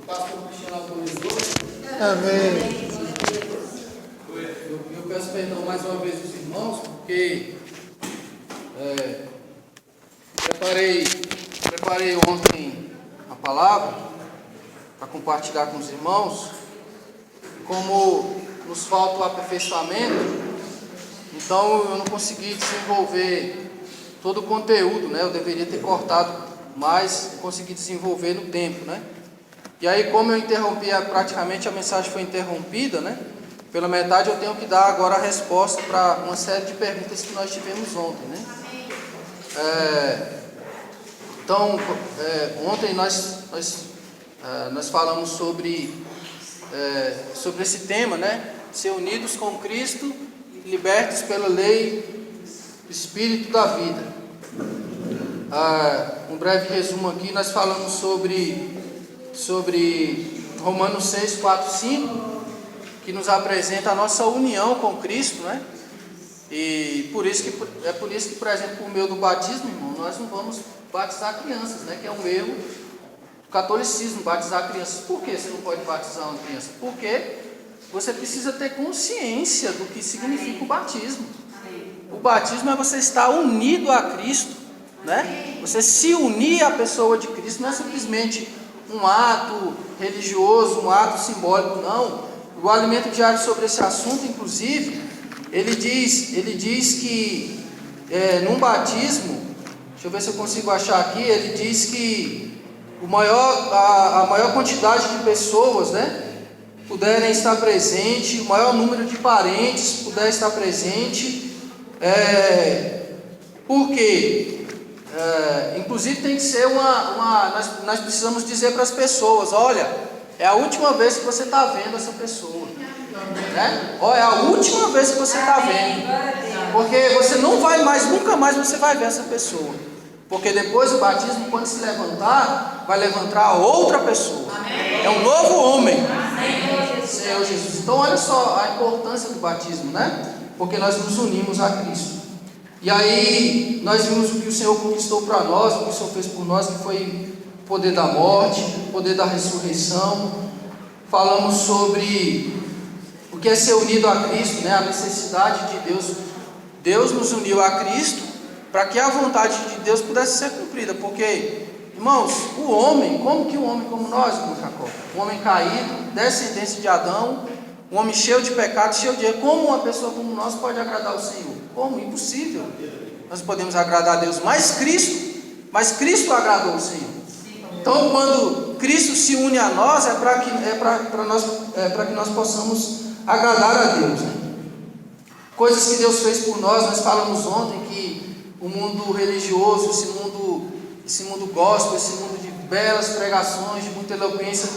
pastor Cristiano autorizou. Amém. Eu peço perdão mais uma vez dos irmãos, porque preparei ontem a palavra para compartilhar com os irmãos. Como nos falta o aperfeiçoamento, então eu não consegui desenvolver todo o conteúdo, né? Eu deveria ter cortado mais e consegui desenvolver no tempo, né? E aí, como eu interrompi, praticamente a mensagem foi interrompida, né? Pela metade, eu tenho que dar agora a resposta para uma série de perguntas que nós tivemos ontem, né? Ontem nós falamos sobre esse tema, né? Ser unidos com Cristo, libertos pela lei do Espírito da vida. Um breve resumo aqui, nós falamos sobre Romanos 6, 4, 5, que nos apresenta a nossa união com Cristo, né? E por isso que, por exemplo, por meio do batismo, irmão, nós não vamos batizar crianças, né? Que é um erro do catolicismo, batizar crianças. Por que você não pode batizar uma criança? Porque você precisa ter consciência do que significa o batismo. O batismo é você estar unido a Cristo, né? Você se unir à pessoa de Cristo, não é simplesmente um ato religioso, um ato simbólico, não. O alimento diário sobre esse assunto, inclusive, ele diz que num batismo, deixa eu ver se eu consigo achar aqui, ele diz que a maior quantidade de pessoas, né, puderem estar presente, o maior número de parentes puder estar presente, porque inclusive tem que ser nós precisamos dizer para as pessoas: olha, é a última vez que você está vendo essa pessoa, né? Olha, é a última vez que você está vendo, porque você não vai mais, nunca mais você vai ver essa pessoa, porque depois do batismo, quando se levantar, vai levantar outra pessoa. É um novo homem. Senhor Jesus. Então olha só a importância do batismo, né? Porque nós nos unimos a Cristo. E aí nós vimos o que o Senhor conquistou para nós, o que o Senhor fez por nós, que foi o poder da morte, o poder da ressurreição. Falamos sobre o que é ser unido a Cristo, né? A necessidade de Deus. Deus nos uniu a Cristo para que a vontade de Deus pudesse ser cumprida. Porque, irmãos, o homem, como que um homem como nós, irmão Jacó, um homem caído, descendência de Adão, um homem cheio de pecado, cheio de erro, como uma pessoa como nós pode agradar o Senhor? Como? Impossível. Nós podemos agradar a Deus, mas Cristo agradou o Senhor. Então, quando Cristo se une a nós, é para que nós possamos agradar a Deus, né? Coisas que Deus fez por nós falamos ontem que o mundo religioso, esse mundo gospel, esse mundo de belas pregações, de muita eloquência,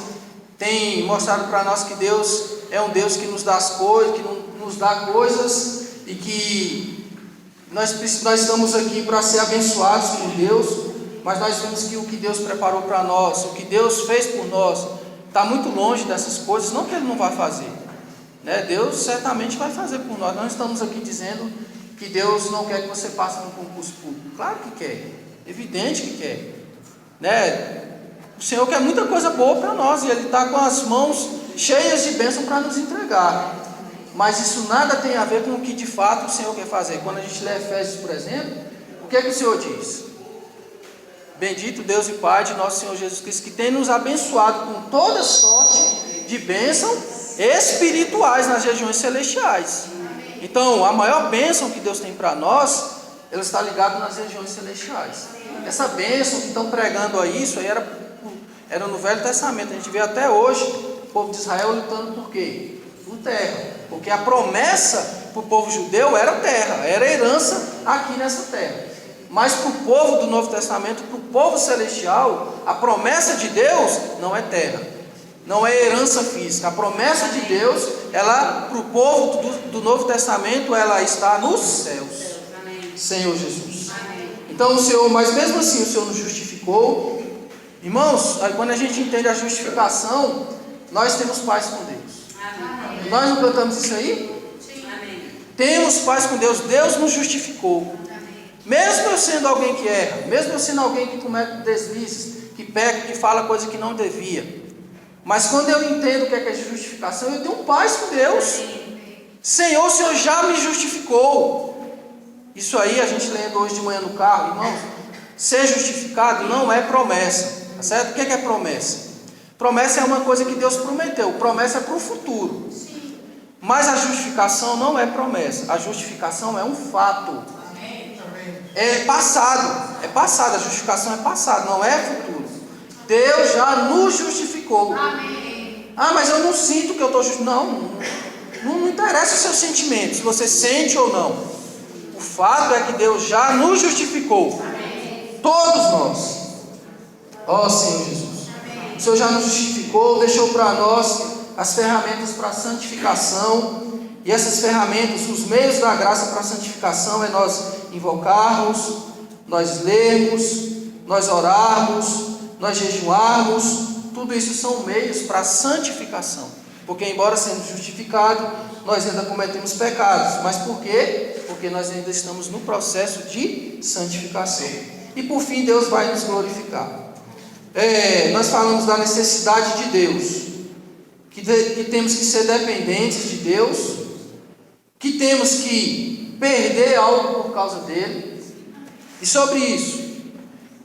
tem mostrado para nós que Deus é um Deus que nos dá as coisas, que nos dá coisas, e que nós estamos aqui para ser abençoados por Deus, mas nós vemos que o que Deus preparou para nós, o que Deus fez por nós, está muito longe dessas coisas. Não que Ele não vai fazer, né? Deus certamente vai fazer por nós. Não estamos aqui dizendo que Deus não quer que você passe no concurso público. Claro que quer, evidente que quer, né? O Senhor quer muita coisa boa para nós, e Ele está com as mãos cheias de bênção para nos entregar. Mas isso nada tem a ver com o que de fato o Senhor quer fazer. Quando a gente lê Efésios, por exemplo, o que é que o Senhor diz? Bendito Deus e Pai de nosso Senhor Jesus Cristo, que tem nos abençoado com toda sorte de bênção espirituais nas regiões celestiais. Então, a maior bênção que Deus tem para nós, ela está ligada nas regiões celestiais. Essa bênção que estão pregando a isso aí era no Velho Testamento. A gente vê até hoje o povo de Israel lutando por quê? Por terra. Porque a promessa para o povo judeu era terra, era herança aqui nessa terra. Mas para o povo do Novo Testamento, para o povo celestial, a promessa de Deus não é terra, não é herança física. A promessa de Deus, para o povo do Novo Testamento, ela está nos céus. Amém. Senhor Jesus. Amém. Então o Senhor, mas mesmo assim o Senhor nos justificou. Irmãos, aí quando a gente entende a justificação, nós temos paz com Deus. Amém. Nós não cantamos isso aí? Sim. Amém. Temos paz com Deus. Deus nos justificou. Mesmo eu sendo alguém que erra, mesmo eu sendo alguém que comete deslizes, que peca, que fala coisa que não devia, Mas quando eu entendo o que é justificação, eu tenho paz com Deus. Senhor, o Senhor já me justificou. Isso aí a gente lendo hoje de manhã no carro, irmãos. Ser justificado não é promessa, tá certo? O que é promessa? Promessa é uma coisa que Deus prometeu. Promessa é para o futuro. Mas a justificação não é promessa. A justificação é um fato. É passado. É passado. A justificação é passado, não é futuro. Deus já nos justificou. Ah, mas eu não sinto que eu estou justificado. Não interessa os seus sentimentos, se você sente ou não. O fato é que Deus já nos justificou. Todos nós. Ó Senhor Jesus. O Senhor já nos justificou, deixou para nós as ferramentas para a santificação. E essas ferramentas, os meios da graça para a santificação é nós invocarmos, nós lermos, nós orarmos, nós jejuarmos. Tudo isso são meios para a santificação. Porque embora sendo justificado, nós ainda cometemos pecados. Mas por quê? Porque nós ainda estamos no processo de santificação. E por fim Deus vai nos glorificar. Nós falamos da necessidade de Deus, que temos que ser dependentes de Deus, que temos que perder algo por causa dele. E sobre isso,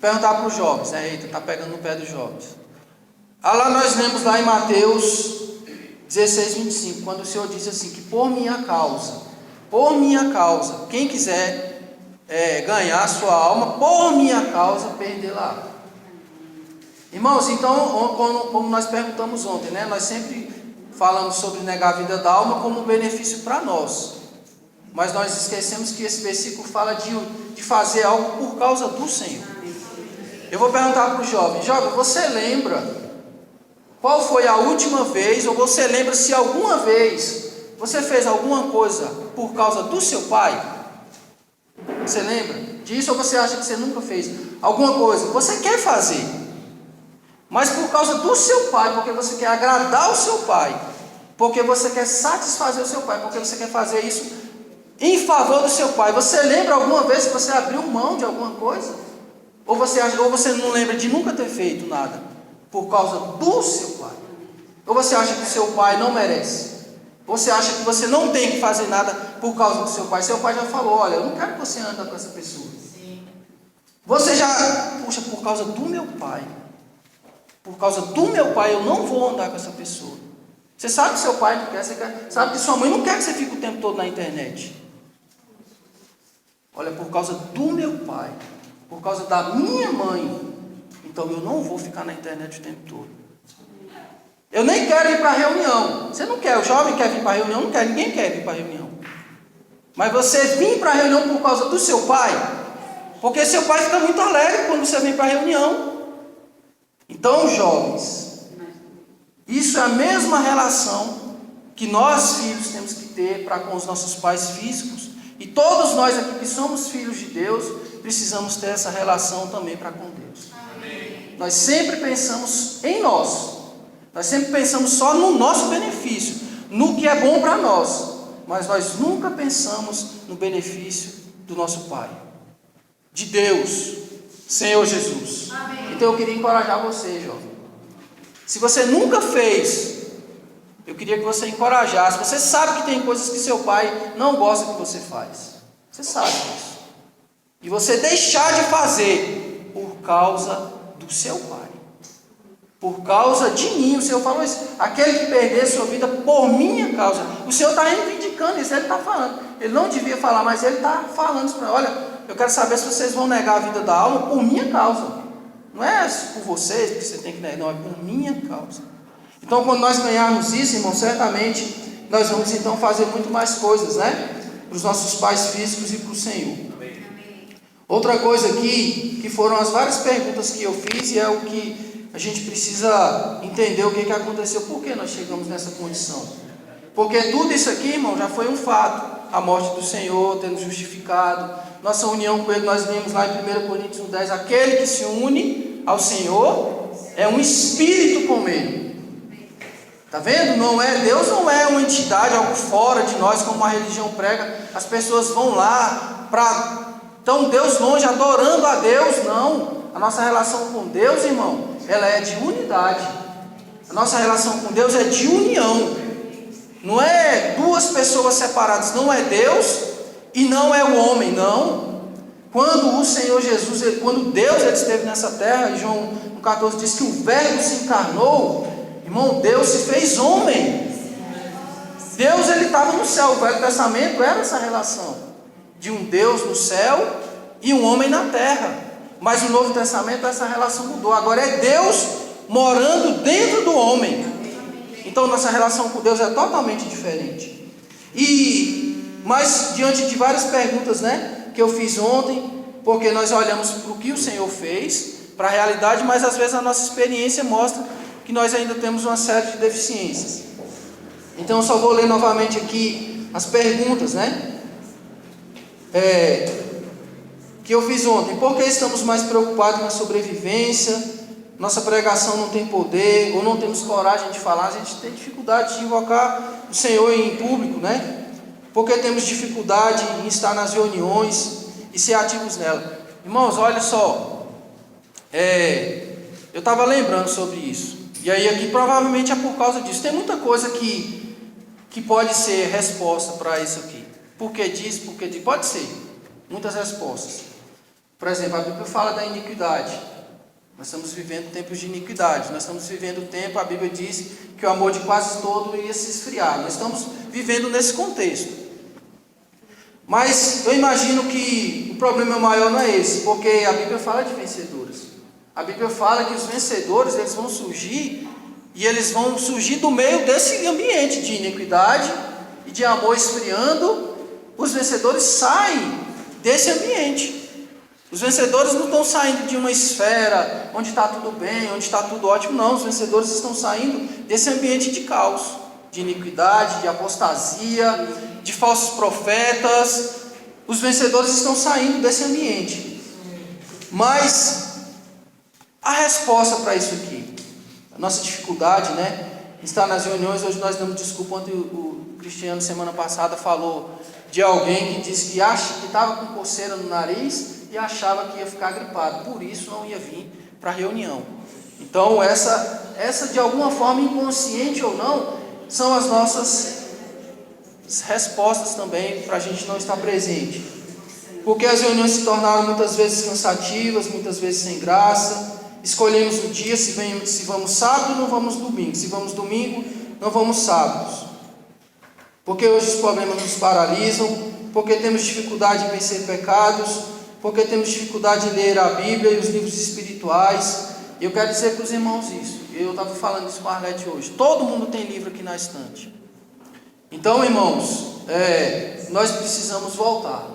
perguntar para os jovens, eita, está pegando no pé dos jovens. Lá nós lemos lá em Mateus 16, 25, quando o Senhor diz assim, que por minha causa, quem quiser ganhar a sua alma, por minha causa, perdê-la. Irmãos, então, como nós perguntamos ontem, né? Nós sempre falamos sobre negar a vida da alma como um benefício para nós. Mas nós esquecemos que esse versículo fala de fazer algo por causa do Senhor. Eu vou perguntar para o jovem, você lembra qual foi a última vez, ou você lembra se alguma vez você fez alguma coisa por causa do seu pai? Você lembra disso, ou você acha que você nunca fez alguma coisa? Você quer fazer, mas por causa do seu pai, porque você quer agradar o seu pai, porque você quer satisfazer o seu pai, porque você quer fazer isso em favor do seu pai. Você lembra alguma vez que você abriu mão de alguma coisa? Ou você não lembra de nunca ter feito nada por causa do seu pai? Ou você acha que o seu pai não merece? Ou você acha que você não tem que fazer nada por causa do seu pai? Seu pai já falou, olha, eu não quero que você ande com essa pessoa. Você já, puxa, por causa do meu pai, eu não vou andar com essa pessoa. Você sabe que seu pai não quer, sabe que sua mãe não quer que você fique o tempo todo na internet. Olha, por causa do meu pai, por causa da minha mãe, então eu não vou ficar na internet o tempo todo. Eu nem quero ir para a reunião. Você não quer, o jovem quer vir para a reunião? Não quer, ninguém quer vir para a reunião. Mas você vir para a reunião por causa do seu pai, porque seu pai fica muito alegre quando você vem para a reunião. Então, jovens, isso é a mesma relação que nós filhos temos que ter para com os nossos pais físicos. E todos nós aqui que somos filhos de Deus, precisamos ter essa relação também para com Deus. Amém. Nós sempre pensamos em nós. Nós sempre pensamos só no nosso benefício, no que é bom para nós. Mas nós nunca pensamos no benefício do nosso Pai, de Deus, Senhor Jesus. Amém. Então eu queria encorajar você, jovem. Se você nunca fez, eu queria que você encorajasse. Você sabe que tem coisas que seu pai não gosta que você faz. Você sabe disso. E você deixar de fazer por causa do seu pai. Por causa de mim. O Senhor falou isso. Aquele que perder sua vida por minha causa. O Senhor está reivindicando isso. Ele está falando. Ele não devia falar, mas ele está falando isso para mim. Olha, eu quero saber se vocês vão negar a vida da alma por minha causa. Não é por vocês que você tem que negar, não. É por minha causa. Então, quando nós ganharmos isso, irmão, certamente nós vamos então fazer muito mais coisas, né? Para os nossos pais físicos e para o Senhor. Amém. Outra coisa aqui, que foram as várias perguntas que eu fiz, e é o que a gente precisa entender o que aconteceu, por que nós chegamos nessa condição. Porque tudo isso aqui, irmão, já foi um fato. A morte do Senhor, tendo justificado, nossa união com Ele, nós vimos lá em 1 Coríntios 1,10, aquele que se une ao Senhor é um espírito com Ele. Está vendo? Deus não é uma entidade, algo fora de nós, como a religião prega. As pessoas vão lá então Deus longe, adorando a Deus. Não. A nossa relação com Deus, irmão, ela é de unidade. A nossa relação com Deus é de união. Não é duas pessoas separadas. Não é Deus e não é o homem, não. Quando o Senhor Jesus, quando Deus esteve nessa terra, e João 14 diz que o Verbo se encarnou, irmão, Deus se fez homem. Deus, ele estava no céu. O Velho Testamento era essa relação de um Deus no céu e um homem na terra. Mas o Novo Testamento, essa relação mudou. Agora é Deus morando dentro do homem. Então nossa relação com Deus é totalmente diferente. Mas diante de várias perguntas, né, que eu fiz ontem, porque nós olhamos para o que o Senhor fez, para a realidade, mas às vezes a nossa experiência mostra que nós ainda temos uma série de deficiências. Então eu só vou ler novamente aqui as perguntas, né, que eu fiz ontem. Por que estamos mais preocupados com a sobrevivência? Nossa pregação não tem poder, ou não temos coragem de falar. A gente tem dificuldade de invocar o Senhor em público, né? Porque temos dificuldade em estar nas reuniões e ser ativos nela. Irmãos, olha só, eu estava lembrando sobre isso, e aí aqui provavelmente é por causa disso. Tem muita coisa que pode ser resposta para isso aqui. Por que diz, pode ser, muitas respostas. Por exemplo, a Bíblia fala da iniquidade. Nós estamos vivendo tempos de iniquidade. Nós estamos vivendo o tempo, a Bíblia diz que o amor de quase todo ia se esfriar. Nós estamos vivendo nesse contexto. Mas eu imagino que o problema maior não é esse, porque a Bíblia fala de vencedores. A Bíblia fala que os vencedores, eles vão surgir, e eles vão surgir do meio desse ambiente de iniquidade e de amor esfriando. Os vencedores saem desse ambiente. Os vencedores não estão saindo de uma esfera onde está tudo bem, onde está tudo ótimo, não. Os vencedores estão saindo desse ambiente de caos, de iniquidade, de apostasia, de falsos profetas. Os vencedores estão saindo desse ambiente. Mas a resposta para isso aqui, a nossa dificuldade, né, está nas reuniões. Hoje nós damos desculpa. Ontem o Cristiano, semana passada, falou de alguém que disse que estava com coceira no nariz e achava que ia ficar gripado, por isso não ia vir para a reunião. Então essa de alguma forma, inconsciente ou não, são as nossas respostas também para a gente não estar presente. Porque as reuniões se tornaram muitas vezes cansativas, muitas vezes sem graça. Escolhemos o dia, se vamos sábado, não vamos domingo. Se vamos domingo, não vamos sábados. Porque hoje os problemas nos paralisam, porque temos dificuldade em vencer pecados, porque temos dificuldade em ler a Bíblia e os livros espirituais. E eu quero dizer para os irmãos isso. Eu estava falando isso com a Arlete hoje. Todo mundo tem livro aqui na estante. Então, irmãos, nós precisamos voltar.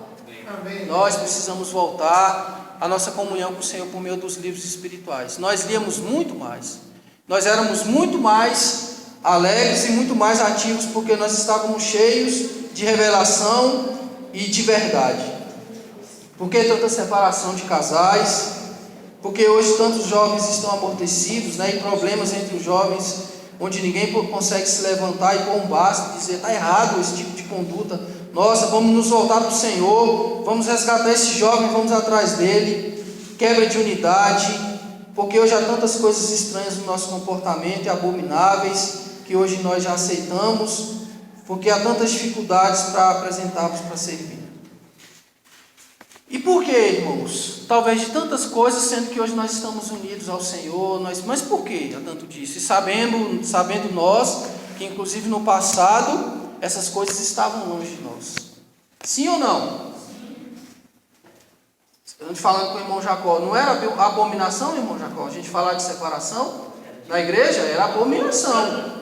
Amém. Nós precisamos voltar à nossa comunhão com o Senhor por meio dos livros espirituais. Nós líamos muito mais. Nós éramos muito mais alegres e muito mais ativos, porque nós estávamos cheios de revelação e de verdade. Por que tanta separação de casais? Porque hoje tantos jovens estão amortecidos, né, e problemas entre os jovens, onde ninguém consegue se levantar e pôr um basta e dizer: está errado esse tipo de conduta. Nossa, vamos nos voltar para o Senhor, vamos resgatar esse jovem, vamos atrás dele. Quebra de unidade, porque hoje há tantas coisas estranhas no nosso comportamento e abomináveis, que hoje nós já aceitamos, porque há tantas dificuldades para apresentarmos para servir. E por que, irmãos? Talvez de tantas coisas, sendo que hoje nós estamos unidos ao Senhor, mas por que há tanto disso? E sabendo nós, que inclusive no passado, essas coisas estavam longe de nós. Sim ou não? Falando com o irmão Jacó, não era abominação, irmão Jacó? A gente falar de separação na igreja, era abominação.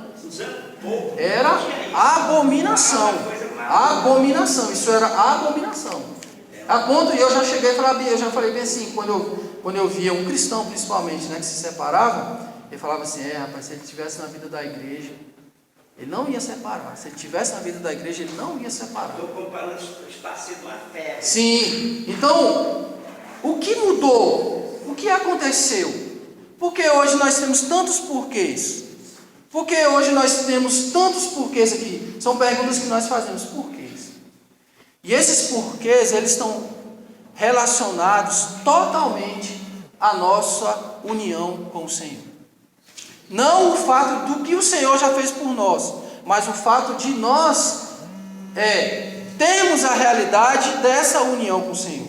Era abominação. Abominação, isso era abominação. A ponto, e eu já cheguei a falar, eu já falei bem assim, quando eu via um cristão principalmente, né, que se separava, ele falava assim: rapaz, se ele estivesse na vida da igreja, ele não ia separar. Se ele estivesse na vida da igreja, ele não ia separar. Estou comparando está sendo uma fé. Sim, então, o que mudou? O que aconteceu? Porque hoje nós temos tantos porquês? Porque hoje nós temos tantos porquês aqui? São perguntas que nós fazemos, porquês? E esses porquês, eles estão relacionados totalmente à nossa união com o Senhor. Não o fato do que o Senhor já fez por nós, mas o fato de nós termos a realidade dessa união com o Senhor.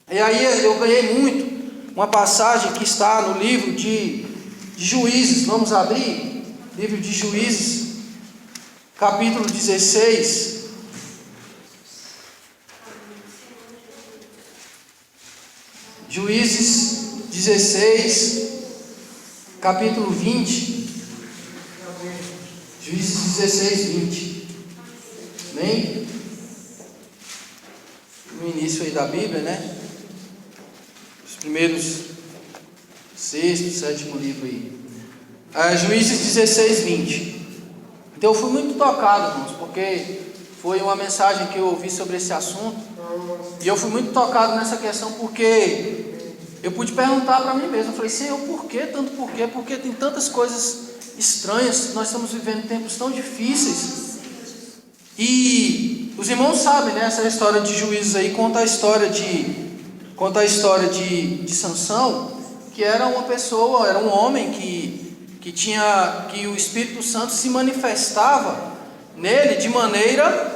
E aí eu ganhei muito uma passagem que está no livro de Juízes. Vamos abrir? Livro de Juízes, capítulo 16. Juízes 16, capítulo 20. Juízes 16, 20. Bem, no início aí da Bíblia, né? Os primeiros sexto, sétimo livro aí. Juízes 16, 20. Então eu fui muito tocado, irmãos, porque foi uma mensagem que eu ouvi sobre esse assunto. E eu fui muito tocado nessa questão, porque eu pude perguntar para mim mesmo. Eu falei, Senhor, por que tanto por quê? Porque tem tantas coisas estranhas. Nós estamos vivendo tempos tão difíceis. E os irmãos sabem, né? Essa história de Juízes aí conta a história de Sansão, que era uma pessoa, era um homem que o Espírito Santo se manifestava nele de maneira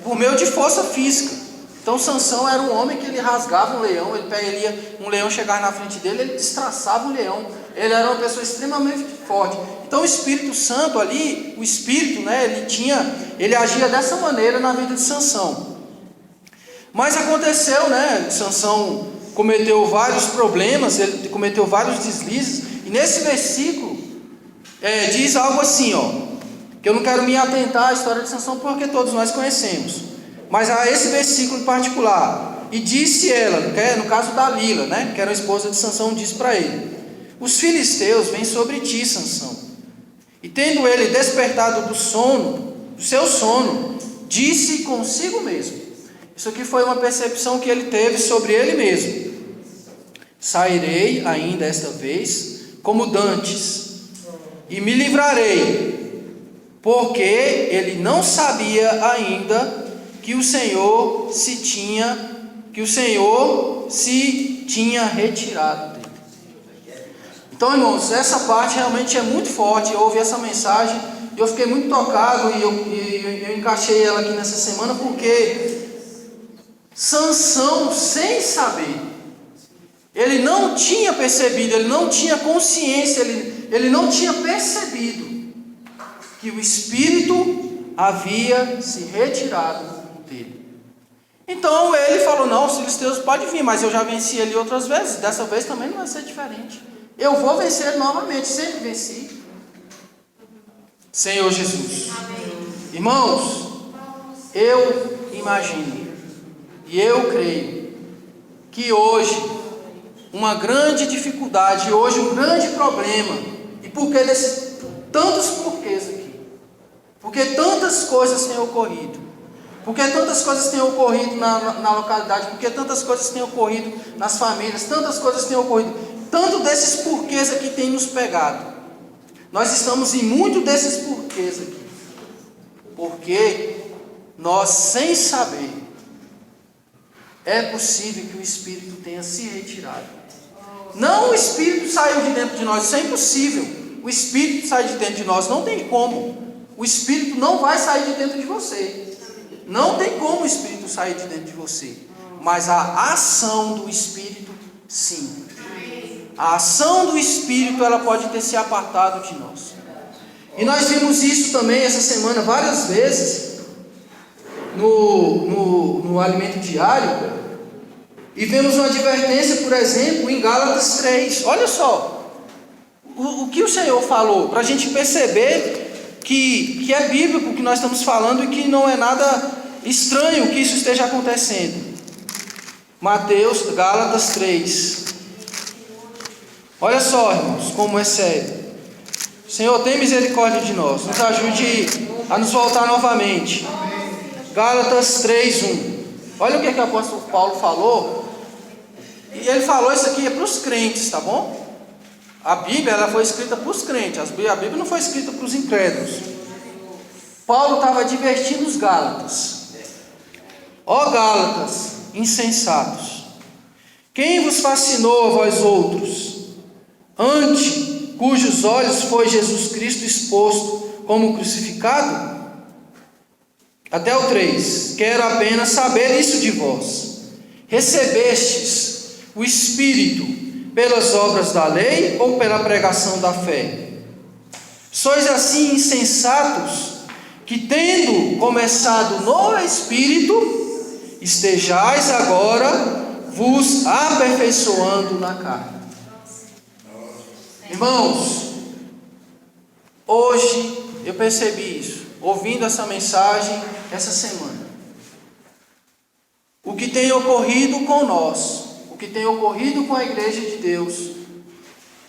por meio de força física. Então Sansão era um homem que ele rasgava um leão, um leão chegar na frente dele, ele destraçava o leão. Ele era uma pessoa extremamente forte. Então o Espírito Santo ali, o Espírito, né, ele agia dessa maneira na vida de Sansão. Mas aconteceu, né, Sansão cometeu vários problemas, ele cometeu vários deslizes, e nesse versículo diz algo assim, que eu não quero me atentar à história de Sansão porque todos nós conhecemos, mas a esse versículo em particular. E disse ela, no caso da Lila, né, que era a esposa de Sansão, disse para ele: os filisteus vêm sobre ti, Sansão. E tendo ele despertado do seu sono, disse consigo mesmo. Isso aqui foi uma percepção que ele teve sobre ele mesmo: sairei ainda esta vez como dantes, e me livrarei, porque ele não sabia ainda que o Senhor se tinha retirado dele. Então, irmãos, essa parte realmente é muito forte. Eu ouvi essa mensagem e eu fiquei muito tocado, e eu encaixei ela aqui nessa semana, porque Sansão, sem saber, ele não tinha percebido, ele não tinha consciência, ele não tinha percebido que o Espírito havia se retirado dele. Então ele falou: não, os filisteus podem vir, mas eu já venci ele outras vezes, dessa vez também não vai ser diferente. Eu vou vencer novamente, sempre venci. Senhor Jesus. Amém. Irmãos, eu imagino e eu creio que hoje uma grande dificuldade, hoje um grande problema, e por que desses tantos porquês aqui? Porque tantas coisas têm ocorrido. Porque tantas coisas têm ocorrido na localidade, porque tantas coisas têm ocorrido nas famílias, tantas coisas têm ocorrido. Tanto desses porquês aqui tem nos pegado. Nós estamos em muito desses porquês aqui. Porque nós, sem saber, é possível que o Espírito tenha se retirado. Não o Espírito saiu de dentro de nós, isso é impossível. O Espírito sai de dentro de nós, não tem como. O Espírito não vai sair de dentro de você. Não tem como o Espírito sair de dentro de você. Mas a ação do Espírito, sim. A ação do Espírito, ela pode ter se apartado de nós. E nós vimos isso também essa semana várias vezes no alimento diário. E vemos uma advertência, por exemplo, em Gálatas 3. Olha só o que o Senhor falou, para a gente perceber que é bíblico o que nós estamos falando e que não é nada estranho que isso esteja acontecendo. Gálatas 3. Olha só, irmãos, como é sério. Senhor, tem misericórdia de nós, nos ajude a nos voltar novamente. Gálatas 3:1. Olha o que o apóstolo Paulo falou. E ele falou isso aqui para os crentes, tá bom? A Bíblia, ela foi escrita para os crentes. A Bíblia não foi escrita para os incrédulos. Paulo estava advertindo os Gálatas. Ó Gálatas, insensatos, quem vos fascinou a vós outros? Antes, cujos olhos foi Jesus Cristo exposto como crucificado? Até o 3. Quero apenas saber isso de vós. Recebestes o Espírito pelas obras da lei ou pela pregação da fé? Sois assim insensatos, que tendo começado no Espírito, estejais agora vos aperfeiçoando na carne. Irmãos, hoje eu percebi isso, ouvindo essa mensagem essa semana. O que tem ocorrido com nós, o que tem ocorrido com a igreja de Deus,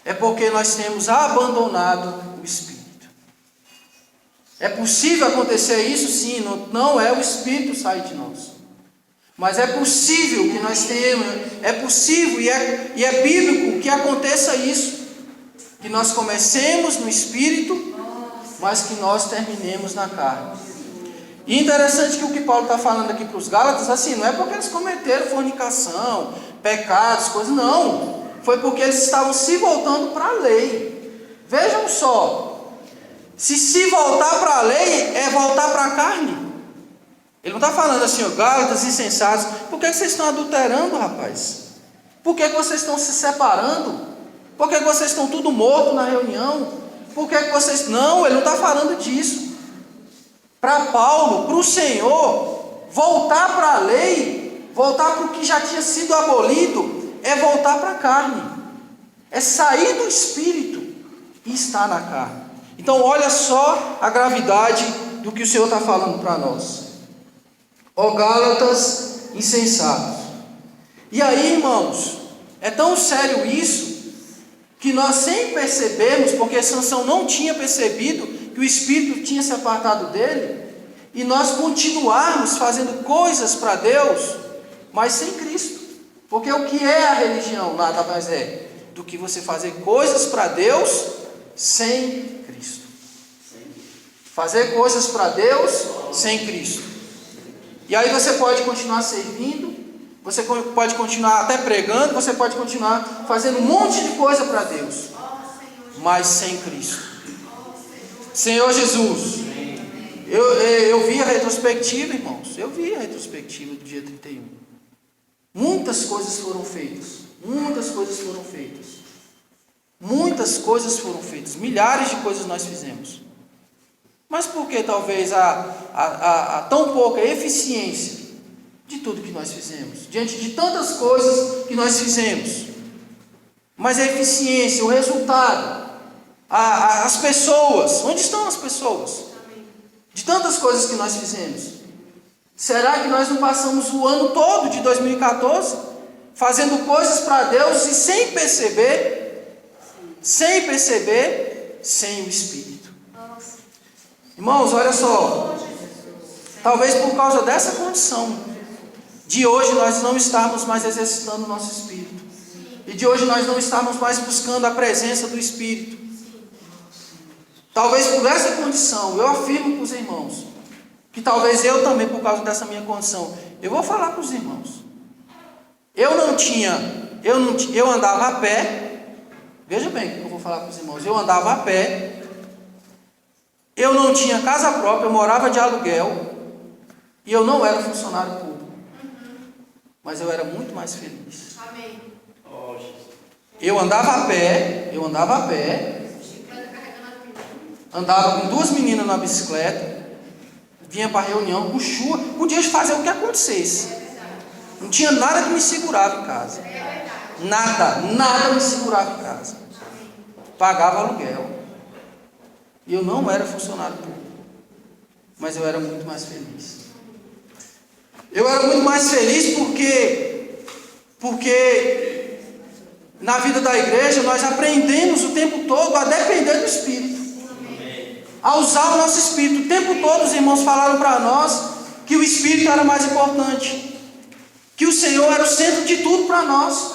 é porque nós temos abandonado o Espírito. É possível acontecer isso? Sim, não é o Espírito sair de nós. Mas é possível que nós tenhamos, é possível e é bíblico que aconteça isso. Que nós comecemos no Espírito, mas que nós terminemos na carne. E interessante que o que Paulo está falando aqui para os Gálatas, assim, não é porque eles cometeram fornicação, pecados, coisas, não. Foi porque eles estavam se voltando para a lei. Vejam só, se voltar para a lei é voltar para a carne. Ele não está falando assim, ó, Gálatas insensatos, por que vocês estão adulterando, rapaz? Por que vocês estão se separando? Por que vocês estão tudo morto na reunião? Por que vocês... Não, ele não está falando disso. Para Paulo, para o Senhor, voltar para a lei, voltar para o que já tinha sido abolido, é voltar para a carne. É sair do Espírito e estar na carne. Então olha só a gravidade do que o Senhor está falando para nós. Ó Gálatas insensatos. E aí, irmãos, é tão sério isso, que nós sem percebermos, porque Sansão não tinha percebido que o Espírito tinha se apartado dele, e nós continuarmos fazendo coisas para Deus, mas sem Cristo. Porque o que é a religião? Nada mais é do que você fazer coisas para Deus sem Cristo. Fazer coisas para Deus sem Cristo. E aí você pode continuar servindo, você pode continuar até pregando, você pode continuar fazendo um monte de coisa para Deus, mas sem Cristo. Senhor Jesus, eu vi a retrospectiva, irmãos, eu vi a retrospectiva do dia 31. Muitas coisas foram feitas, muitas coisas foram feitas, muitas coisas foram feitas, milhares de coisas nós fizemos. Mas por que talvez a tão pouca eficiência de tudo que nós fizemos, diante de tantas coisas que nós fizemos? Mas a eficiência, o resultado, as pessoas, onde estão as pessoas? De tantas coisas que nós fizemos. Será que nós não passamos o ano todo de 2014 fazendo coisas para Deus e sem perceber, sem o Espírito? Irmãos, olha só, talvez por causa dessa condição de hoje nós não estarmos mais exercitando o nosso Espírito, e de hoje nós não estarmos mais buscando a presença do Espírito. Talvez por essa condição, eu afirmo para os irmãos, que talvez eu também, por causa dessa minha condição, eu vou falar para os irmãos, eu andava a pé, veja bem o que eu vou falar para os irmãos, eu andava a pé, eu não tinha casa própria, eu morava de aluguel, e eu não era funcionário público, mas eu era muito mais feliz. Amém. Eu andava a pé, andava com 2 meninas na bicicleta, vinha para a reunião com chuva, podia fazer o que acontecesse. Não tinha nada que me segurava em casa. Nada me segurava em casa. Pagava aluguel. E eu não era funcionário público, mas eu era muito mais feliz. Eu era muito mais feliz porque na vida da igreja nós aprendemos o tempo todo a depender do Espírito. A usar o nosso Espírito. O tempo todo os irmãos falaram para nós que o Espírito era mais importante, que o Senhor era o centro de tudo para nós.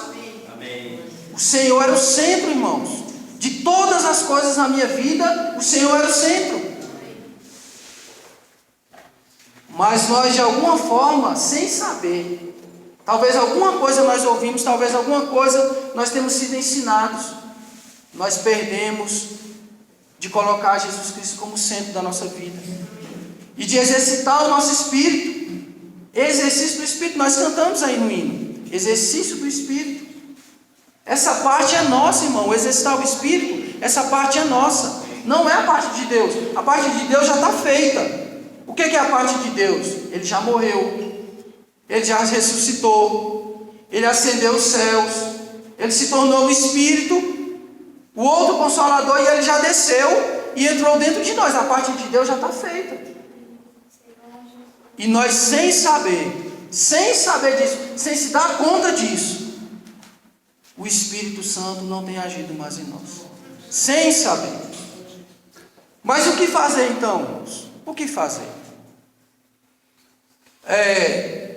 O Senhor era o centro, irmãos. De todas as coisas na minha vida, o Senhor era o centro. Mas nós, de alguma forma, sem saber, talvez alguma coisa nós ouvimos, talvez alguma coisa nós temos sido ensinados. nós perdemos de colocar Jesus Cristo como centro da nossa vida e de exercitar o nosso espírito. Exercício do espírito, nós cantamos aí no hino, exercício do espírito. Essa parte é nossa, irmão. Exercitar o espírito, essa parte é nossa, não é a parte de Deus. A parte de Deus já está feita. O que é a parte de Deus? Ele já morreu, ele já ressuscitou, ele ascendeu os céus, ele se tornou o Espírito, o outro Consolador, e ele já desceu e entrou dentro de nós. A parte de Deus já está feita. E nós, sem saber disso, sem se dar conta disso, o Espírito Santo não tem agido mais em nós, sem saber. Mas o que fazer então, irmãos? O que fazer?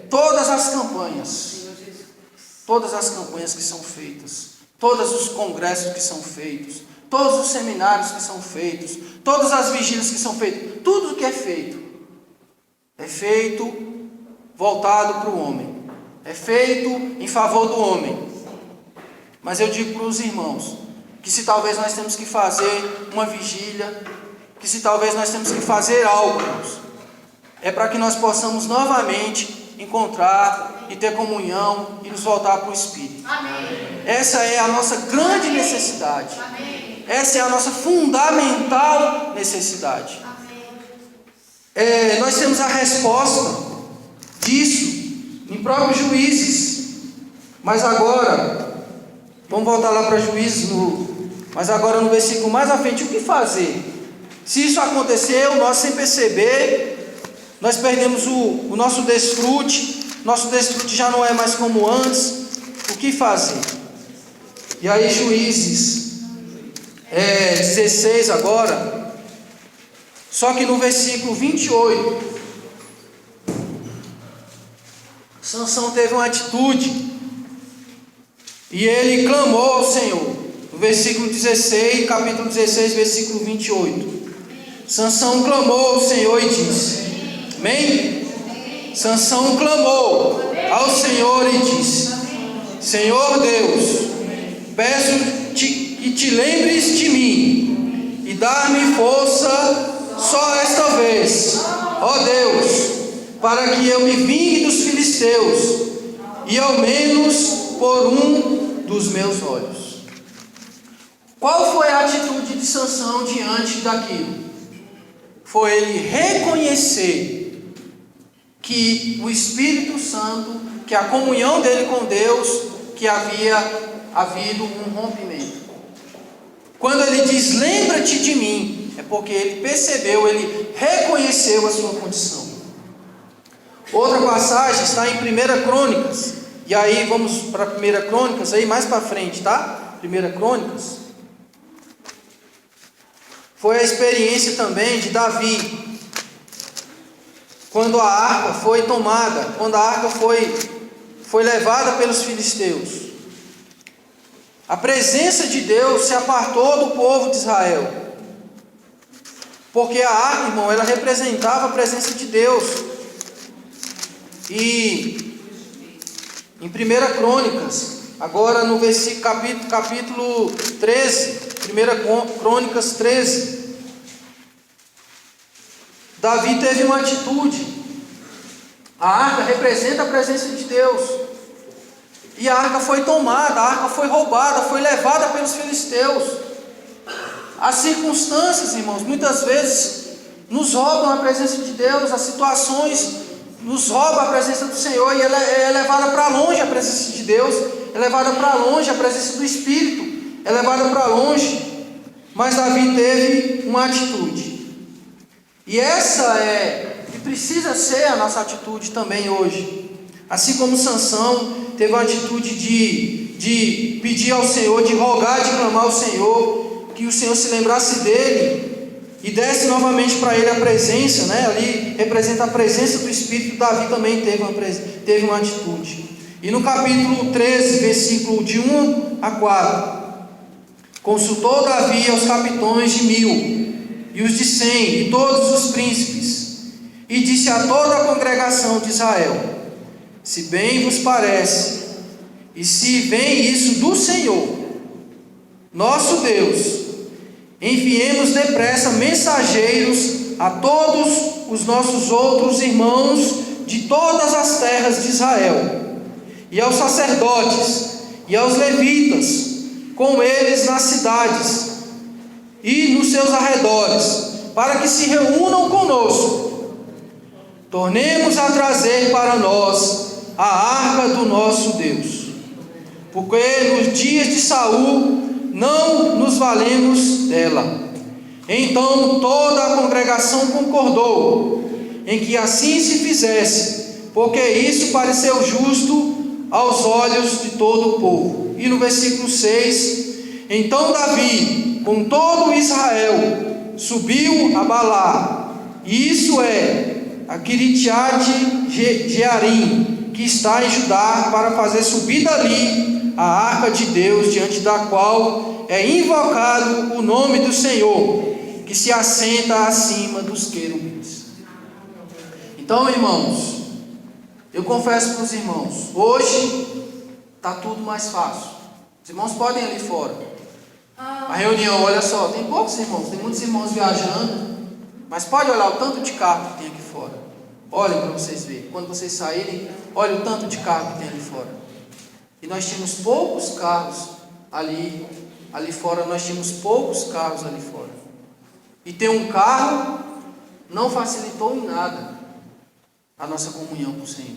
Todas as campanhas que são feitas, todos os congressos que são feitos, todos os seminários que são feitos, todas as vigílias que são feitas, tudo que é feito voltado para o homem, é feito em favor do homem. Mas eu digo para os irmãos que se talvez nós temos que fazer uma vigília, que se talvez nós temos que fazer algo, irmãos, é para que nós possamos novamente encontrar e ter comunhão e nos voltar para o Espírito. Amém. Essa é a nossa grande necessidade. Amém. Essa é a nossa fundamental necessidade. Nós temos a resposta disso em próprios Juízes. Mas agora, vamos voltar lá para Juízes, mas agora no versículo mais à frente, o que fazer? Se isso aconteceu, nós sem perceber, nós perdemos o nosso desfrute já não é mais como antes. O que fazer? E aí Juízes 16 agora, só que no versículo 28, Sansão teve uma atitude e ele clamou ao Senhor. No versículo 16, capítulo 16, versículo 28, Sansão clamou ao Senhor e disse: amém? Sansão clamou ao Senhor e disse: Senhor Deus, peço-te que te lembres de mim e dá-me força só esta vez, ó Deus, para que eu me vingue dos filisteus e ao menos por um dos meus olhos. Qual foi a atitude de Sansão diante daquilo? Foi ele reconhecer que o Espírito Santo, que a comunhão dele com Deus, que havia havido um rompimento. Quando ele diz, lembra-te de mim, é porque ele percebeu, ele reconheceu a sua condição. Outra passagem está em 1 Crônicas, e aí vamos para 1 Crônicas, aí mais para frente, tá? 1 Crônicas. Foi a experiência também de Davi, quando a arca foi tomada, quando a arca foi levada pelos filisteus. A presença de Deus se apartou do povo de Israel, porque a arca, irmão, ela representava a presença de Deus. E em 1 Crônicas, agora no capítulo 13, 1 Crônicas 13, Davi teve uma atitude. A arca representa a presença de Deus, e a arca foi tomada, a arca foi roubada, foi levada pelos filisteus. As circunstâncias, irmãos, muitas vezes nos roubam a presença de Deus, as situações nos roubam a presença do Senhor, e ela é levada para longe a presença de Deus, é levada para longe a presença do Espírito, é levada para longe. Mas Davi teve uma atitude, e essa que precisa ser a nossa atitude também hoje. Assim como Sansão teve uma atitude de pedir ao Senhor, de rogar, de clamar ao Senhor, que o Senhor se lembrasse dele e desse novamente para ele a presença, né? Ali representa a presença do Espírito. Davi também teve uma atitude. E no capítulo 13, versículo de 1 a 4, consultou Davi aos capitões de 1000 e os de 100 e todos os príncipes, e disse a toda a congregação de Israel: se bem vos parece, e se vem isso do Senhor, nosso Deus, enviemos depressa mensageiros a todos os nossos outros irmãos de todas as terras de Israel, e aos sacerdotes, e aos levitas, com eles nas cidades e nos seus arredores, para que se reúnam conosco. Tornemos a trazer para nós a arca do nosso Deus, porque nos dias de Saul não nos valemos dela. Então toda a congregação concordou em que assim se fizesse, porque isso pareceu justo aos olhos de todo o povo. E no versículo 6, então Davi, com todo Israel, subiu a Balá, e isso é a Quiriate-Jearim, que está em Judá, para fazer subir dali a arca de Deus, diante da qual é invocado o nome do Senhor, que se assenta acima dos querubins. Então, irmãos, eu confesso para os irmãos, hoje está tudo mais fácil. Os irmãos podem ir ali fora. A reunião, olha só, tem poucos irmãos, tem muitos irmãos viajando, mas pode olhar o tanto de carro que tem aqui fora. Olhem para vocês verem. Quando vocês saírem, olhem o tanto de carro que tem ali fora. E nós tínhamos poucos carros ali fora, nós tínhamos poucos carros ali fora. E ter um carro não facilitou em nada a nossa comunhão com o Senhor.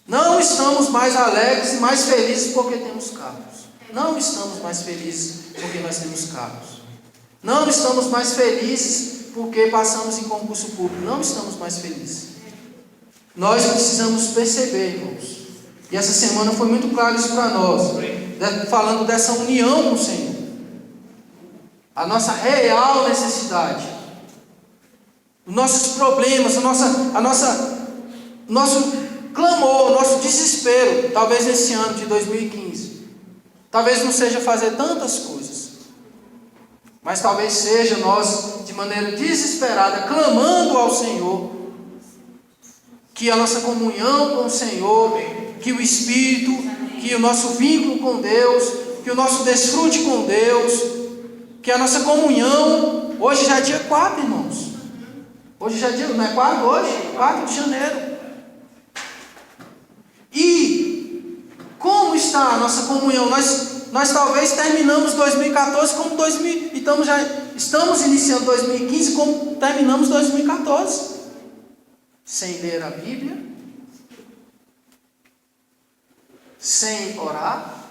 Não estamos mais alegres e mais felizes porque temos carros. Não estamos mais felizes porque nós temos carros. Não estamos mais felizes porque passamos em concurso público. Não estamos mais felizes. Nós precisamos perceber, irmãos. E essa semana foi muito claro isso para nós, falando dessa união com o Senhor. A nossa real necessidade, os nossos problemas, nosso clamor, nosso desespero, talvez nesse ano de 2015, talvez não seja fazer tantas coisas, mas talvez seja nós, de maneira desesperada, clamando ao Senhor, que a nossa comunhão com o Senhor, que o Espírito, que o nosso vínculo com Deus, que o nosso desfrute com Deus, que a nossa comunhão, hoje já é dia 4, irmãos, hoje já é dia, não é 4 hoje? 4 de janeiro, e como está a nossa comunhão? Nós talvez terminamos 2014 como estamos iniciando 2015 como terminamos 2014, sem ler a Bíblia, sem orar.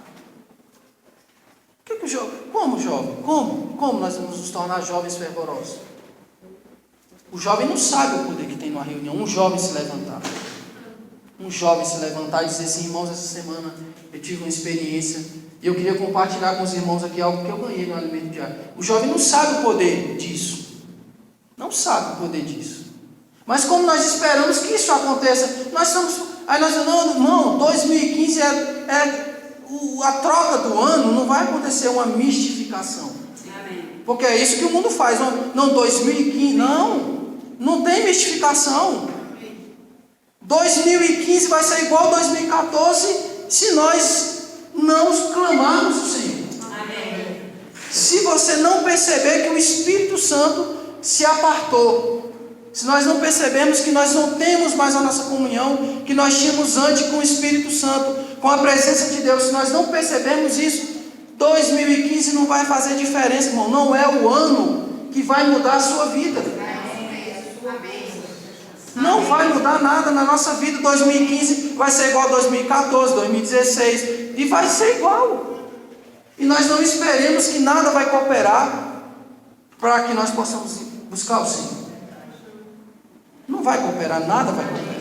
Que o jovem? Como jovem? Como nós vamos nos tornar jovens fervorosos? O jovem não sabe o poder que tem numa reunião. Um jovem se levantar e dizer assim: irmãos, essa semana eu tive uma experiência e eu queria compartilhar com os irmãos aqui algo que eu ganhei no alimento diário. O jovem não sabe o poder disso. Não sabe o poder disso. Mas como nós esperamos que isso aconteça, não, 2015 a troca do ano, não vai acontecer uma mistificação. Porque é isso que o mundo faz. Não, 2015, não tem mistificação. 2015 vai ser igual 2014 se nós não clamarmos o Senhor. Amém. Se você não perceber que o Espírito Santo se apartou, se nós não percebemos que nós não temos mais a nossa comunhão que nós tínhamos antes com o Espírito Santo, com a presença de Deus, se nós não percebermos isso, 2015 não vai fazer diferença, irmão. Não é o ano que vai mudar a sua vida. Não vai mudar nada na nossa vida. 2015 vai ser igual a 2014, 2016, e vai ser igual. E nós não esperemos que nada vai cooperar para que nós possamos buscar o Senhor. Não vai cooperar, nada vai cooperar.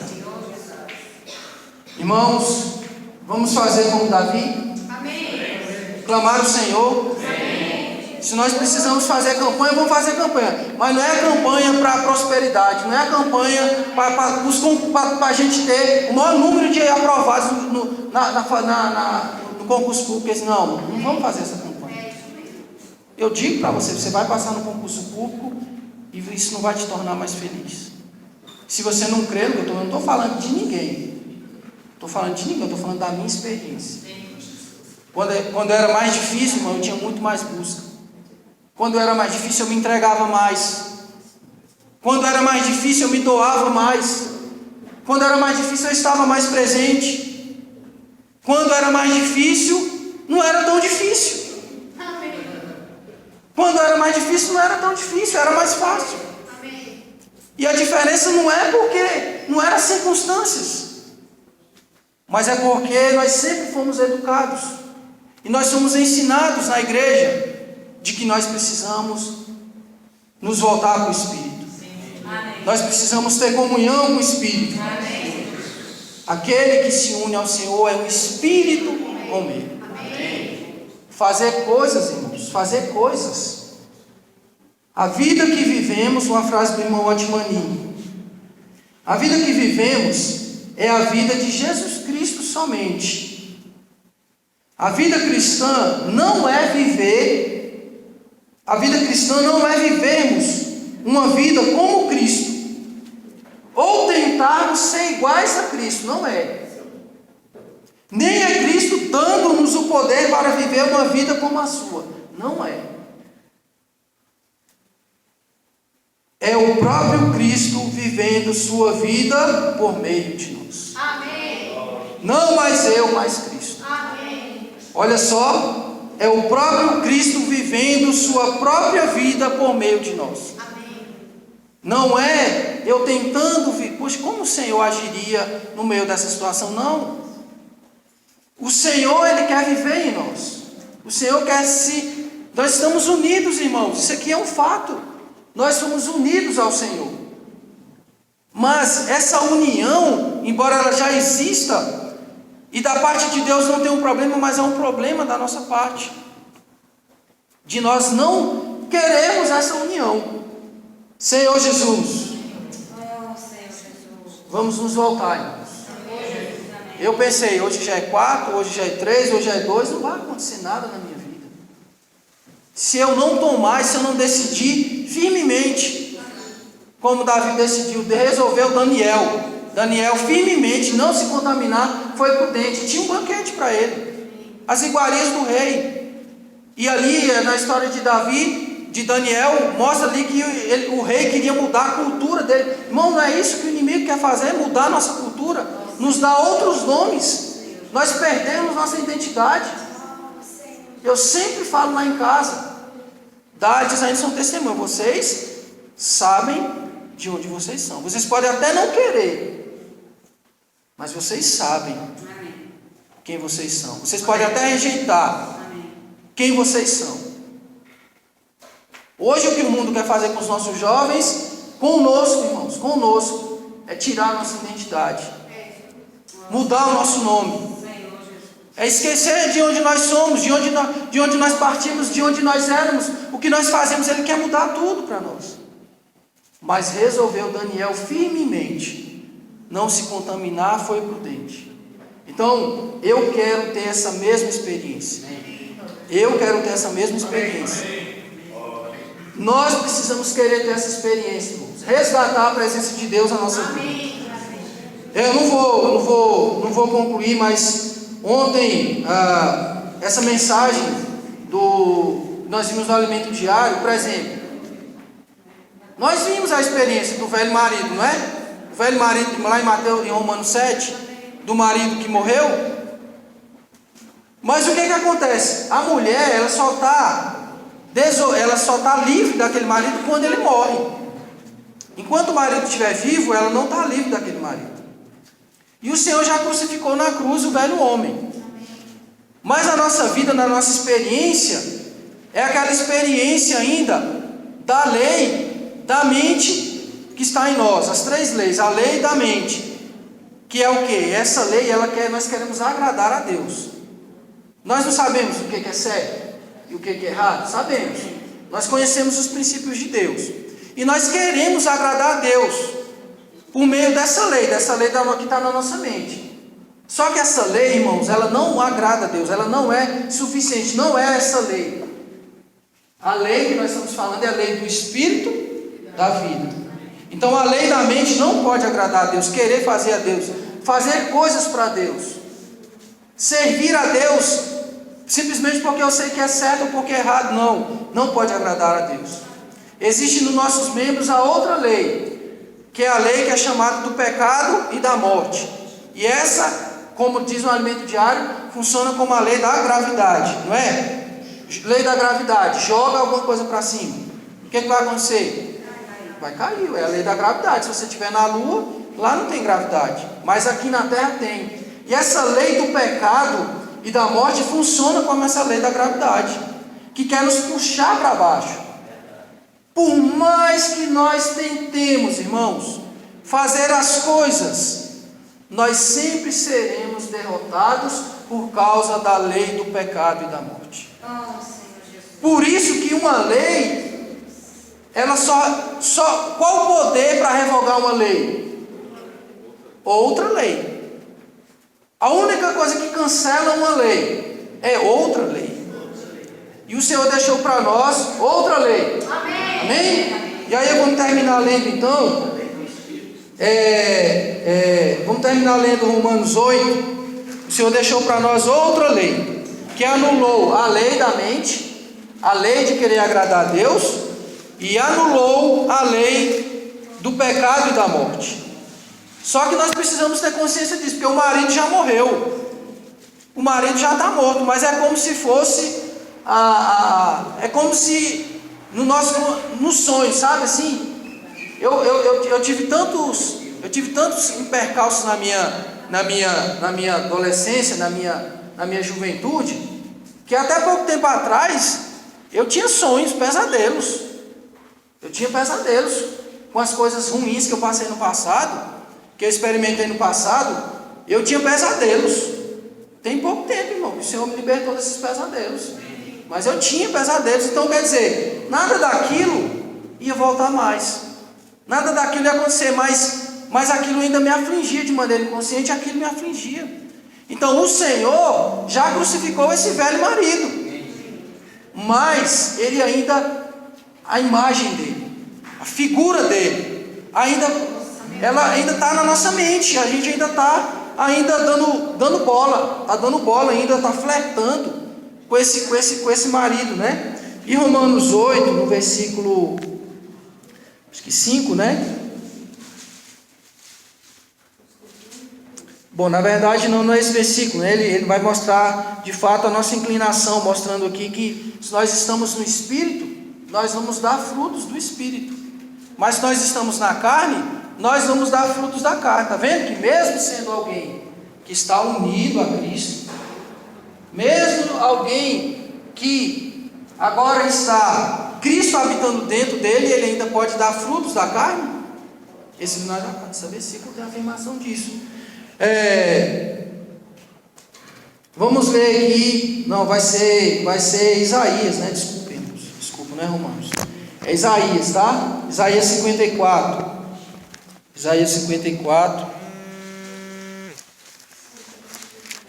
Irmãos, vamos fazer como Davi? Amém. Clamar o Senhor. Amém. Se nós precisamos fazer campanha, vamos fazer campanha. Mas não é campanha para prosperidade, não é campanha para a gente ter o maior número de aprovados no concurso público. Não vamos fazer essa campanha. Eu digo para você, você vai passar no concurso público e isso não vai te tornar mais feliz. Se você não crê, eu não estou falando de ninguém. Eu estou falando da minha experiência. Quando era mais difícil, irmão, eu tinha muito mais busca. Quando era mais difícil, eu me entregava mais. Quando era mais difícil, eu me doava mais. Quando era mais difícil, eu estava mais presente. Quando era mais difícil, não era tão difícil. Quando era mais difícil, não era tão difícil, era mais fácil. E a diferença não é porque não eram circunstâncias, mas é porque nós sempre fomos educados e nós somos ensinados na igreja de que nós precisamos nos voltar com o Espírito. Amém. Nós precisamos ter comunhão com o Espírito. Amém. Aquele que se une ao Senhor é o Espírito com Ele. Amém. Fazer coisas, irmãos, fazer coisas. A vida que vivemos, uma frase do irmão Otmani, a vida que vivemos é a vida de Jesus Cristo somente. A vida cristã não é vivermos uma vida como Cristo, ou tentarmos ser iguais a Cristo, não é. Nem é Cristo dando-nos o poder para viver uma vida como a sua, não é. É o próprio Cristo vivendo sua vida por meio de nós. Amém. Não mais eu, mais Cristo. Amém. Olha só, é o próprio Cristo vivendo sua própria vida por meio de nós. Amém. Não é eu tentando vir, poxa, como o Senhor agiria no meio dessa situação? Não. O Senhor, Ele quer viver em nós. O Senhor quer nós estamos unidos, irmãos. Isso aqui é um fato. Nós somos unidos ao Senhor. Mas essa união, embora ela já exista, e da parte de Deus não tem um problema, mas é um problema da nossa parte. De nós não queremos essa união. Senhor Jesus, vamos nos voltar, irmãos. Eu pensei, hoje já é 4, hoje já é 3, hoje já é 2, não vai acontecer nada na minha vida. Se eu não tomar, se eu não decidir firmemente, como Davi decidiu, resolveu Daniel firmemente não se contaminar, foi prudente, tinha um banquete para ele, as iguarias do rei, e ali na história de Davi, de Daniel, mostra ali que o rei queria mudar a cultura dele. Irmão, não é isso que o inimigo quer fazer, mudar a nossa cultura, nos dá outros nomes, nós perdemos nossa identidade. Eu sempre falo lá em casa, Dades ainda são testemunhas, vocês sabem de onde vocês são. Vocês podem até não querer, mas vocês sabem quem vocês são. Vocês podem até rejeitar quem vocês são. Hoje o que o mundo quer fazer com os nossos jovens, conosco, irmãos, conosco, é tirar a nossa identidade, mudar o nosso nome. É esquecer de onde nós somos, de onde nós partimos, de onde nós éramos. O que nós fazemos, Ele quer mudar tudo para nós. Mas resolveu Daniel firmemente não se contaminar, foi prudente. Então, eu quero ter essa mesma experiência. Eu quero ter essa mesma experiência. Nós precisamos querer ter essa experiência, irmãos. Resgatar a presença de Deus na nossa vida. Eu não vou concluir, mas ontem, essa mensagem nós vimos no Alimento Diário, por exemplo, nós vimos a experiência do velho marido, não é? O velho marido, lá em Romanos 7, do marido que morreu. Mas o que acontece? A mulher, ela só está livre daquele marido quando ele morre. Enquanto o marido estiver vivo, ela não está livre daquele marido. E o Senhor já crucificou na cruz o velho homem. Mas a nossa vida, na nossa experiência, é aquela experiência ainda da lei, da mente que está em nós. As 3 leis, a lei da mente. Que é o quê? Essa lei, nós queremos agradar a Deus. Nós não sabemos o que é certo e o que é errado? Sabemos. Nós conhecemos os princípios de Deus. E nós queremos agradar a Deus por meio dessa lei que está na nossa mente. Só que essa lei, irmãos, ela não agrada a Deus, ela não é suficiente, não é essa lei. A lei que nós estamos falando é a lei do Espírito da vida. Então a lei da mente não pode agradar a Deus, querer fazer coisas para Deus, servir a Deus simplesmente porque eu sei que é certo ou porque é errado. Não pode agradar a Deus. Existe nos nossos membros a outra lei, que é a lei que é chamada do pecado e da morte. E essa, como diz no alimento diário, funciona como a lei da gravidade, não é? Lei da gravidade, joga alguma coisa para cima, o que vai acontecer? Vai cair, é a lei da gravidade. Se você estiver na lua, lá não tem gravidade, mas aqui na terra tem. E essa lei do pecado e da morte funciona como essa lei da gravidade, que quer nos puxar para baixo. Por mais que nós tentemos, irmãos, fazer as coisas, nós sempre seremos derrotados por causa da lei do pecado e da morte. Por isso que uma lei, ela só qual o poder para revogar uma lei? Outra lei. A única coisa que cancela uma lei é outra lei. E o Senhor deixou para nós outra lei. Amém? E aí vamos terminar lendo então. Vamos terminar lendo Romanos 8. O Senhor deixou para nós outra lei, que anulou a lei da mente, a lei de querer agradar a Deus, e anulou a lei do pecado e da morte. Só que nós precisamos ter consciência disso, porque o marido já morreu, o marido já está morto, mas é como se fosse é como se no sonho, sabe assim? Eu tive tantos percalços na minha adolescência, na minha juventude, que até pouco tempo atrás eu tinha sonhos, pesadelos. Eu tinha pesadelos com as coisas ruins que eu passei no passado, que eu experimentei no passado. Eu tinha pesadelos. Tem pouco tempo, irmão, que o Senhor me libertou desses pesadelos. Mas eu tinha pesadelos. Então quer dizer, nada daquilo ia voltar mais. Nada daquilo ia acontecer, mas aquilo ainda me afligia de maneira inconsciente, aquilo me afligia. Então o Senhor já crucificou esse velho marido, mas ele ainda, a imagem dele, a figura dele, ela ainda está na nossa mente. A gente ainda está dando bola, ainda está flertando com esse marido, né? E Romanos 8, no versículo, acho que 5, né? Bom, na verdade não é esse versículo, né? Ele vai mostrar de fato a nossa inclinação, mostrando aqui que se nós estamos no Espírito, nós vamos dar frutos do Espírito. Mas se nós estamos na carne, nós vamos dar frutos da carne. Está vendo que mesmo sendo alguém que está unido a Cristo, mesmo alguém que agora está Cristo habitando dentro dele, ele ainda pode dar frutos da carne? Esse versículo tem a afirmação disso. Vamos ler aqui. Não, vai ser Isaías, né? Desculpa, não é Romanos. É Isaías, tá? Isaías 54. Isaías 54.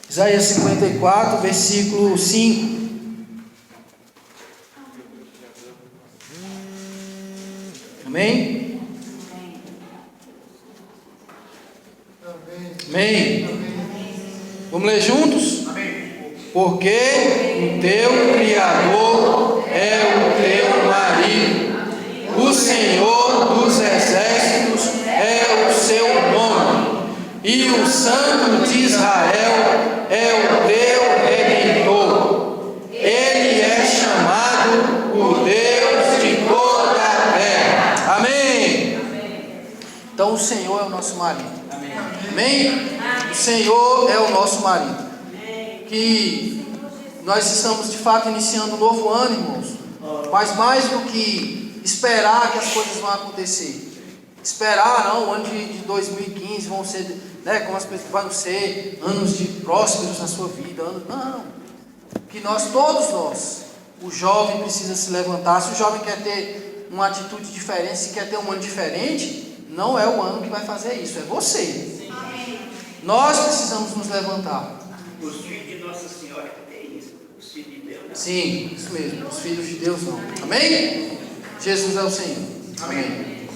Isaías 54, versículo 5. Amém? Amém? Vamos ler juntos? Porque o teu Criador é o teu marido, o Senhor dos exércitos é o seu nome, e o Santo de Israel é o teu Redentor. Ele é chamado o Deus de toda a terra. Amém? Então o Senhor é o nosso marido. Amém? O Senhor é o nosso marido. Que nós estamos de fato iniciando um novo ano, irmãos. Mas mais do que esperar que as coisas vão acontecer, esperar, o ano de 2015 vão ser, né, como as pessoas vão ser anos de prósperos na sua vida. Não. Que todos nós, o jovem precisa se levantar. Se o jovem quer ter uma atitude diferente, se quer ter um ano diferente, não é o ano que vai fazer isso, é você. Nós precisamos nos levantar. Os filhos de Nossa Senhora que tem isso. Os filhos de Deus não. Sim, isso mesmo. Os filhos de Deus não. Amém? Jesus é o Senhor. Amém.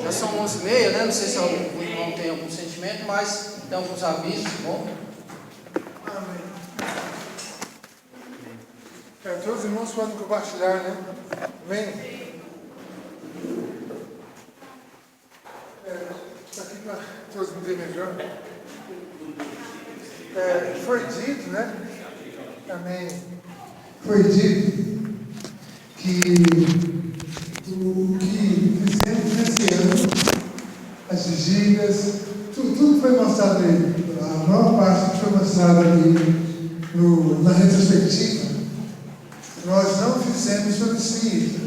Já são 11h30, né? Não sei se algum irmão tem algum sentimento. enchimento, mas tem alguns avisos, tá bom? Amém. Todos os irmãos podem compartilhar, né? Amém? Aqui para todos me verem melhor. Foi dito, né? Amém. Foi dito que o que fizemos nesse ano, as vigílias, tudo foi mostrado aí. A maior parte que foi mostrado ali na retrospectiva, nós não fizemos pelo Espírito.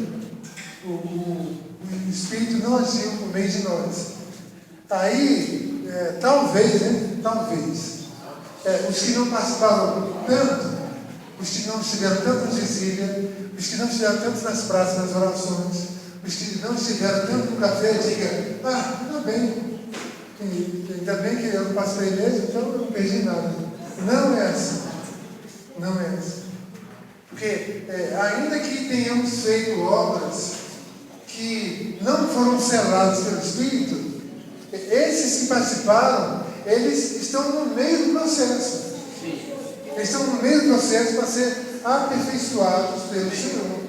O Espírito não agiu por meio de nós. Aí, talvez, os que não participaram tanto, os que não estiveram tanto na vigília, os que não estiveram tanto nas praças, nas orações, os que não estiveram tanto no café, diga, ainda bem. Ainda bem que eu não participei mesmo, então eu não perdi nada. Não é assim. Não é assim. Porque, ainda que tenhamos feito obras que não foram seladas pelo Espírito, esses que participaram, eles estão no meio do processo. Eles estão no meio do processo para ser aperfeiçoados pelo Senhor.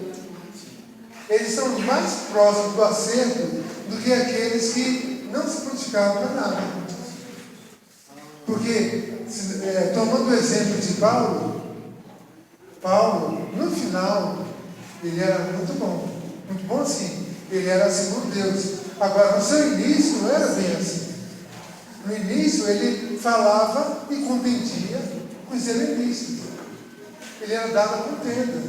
Eles estão mais próximos do acerto do que aqueles que não se prontificaram para nada. Porque, tomando o exemplo de Paulo, no final, ele era muito bom assim, ele era segundo Deus. Agora, no seu início, não era bem assim. No início, ele falava e contendia com os helenistas. Ele era dado a contenda.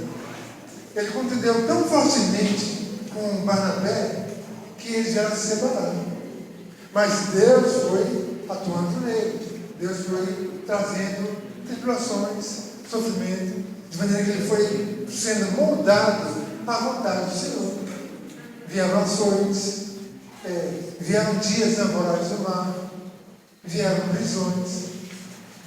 Ele contendeu tão fortemente com Barnabé que eles já se separaram. Mas Deus foi atuando nele. Deus foi trazendo tribulações, sofrimento, de maneira que ele foi sendo moldado à vontade do Senhor. Vieram açoites, vieram dias temporais do mar, vieram prisões,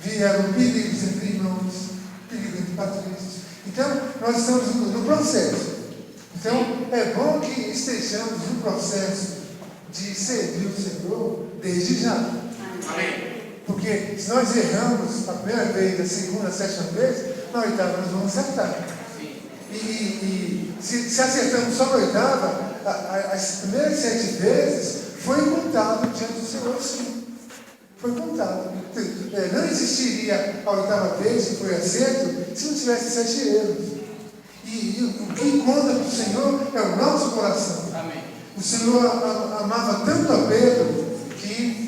vieram perigos entre irmãos, perigos entre patrícios. Então, nós estamos no processo. Então, é bom que estejamos no processo de servir o Senhor desde já. Amém. Porque se nós erramos a primeira vez, a segunda, a sétima vez, na oitava nós vamos acertar. E se acertamos só na oitava, as primeiras 7 vezes foi contado diante do Senhor, sim. Foi contado. Não existiria a oitava vez que foi acerto se não tivesse 7 erros. E o que conta para o Senhor é o nosso coração. Amém. O Senhor amava tanto a Pedro que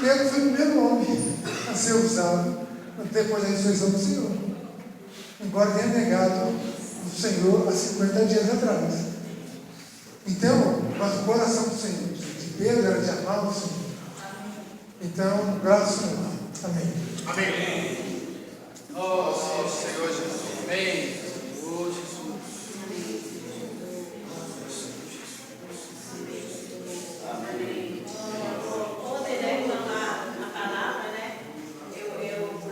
Pedro foi o primeiro homem a ser usado depois da ressurreição do Senhor. Embora tenha negado o Senhor há 50 dias atrás. Então, mas o coração do Senhor, de Pedro, era de amar o Senhor. Então, graças ao Senhor. Amém. Amém. Oh, Senhor Jesus. Amém. Oh, Jesus. Ontem, né, na palavra, né? Eu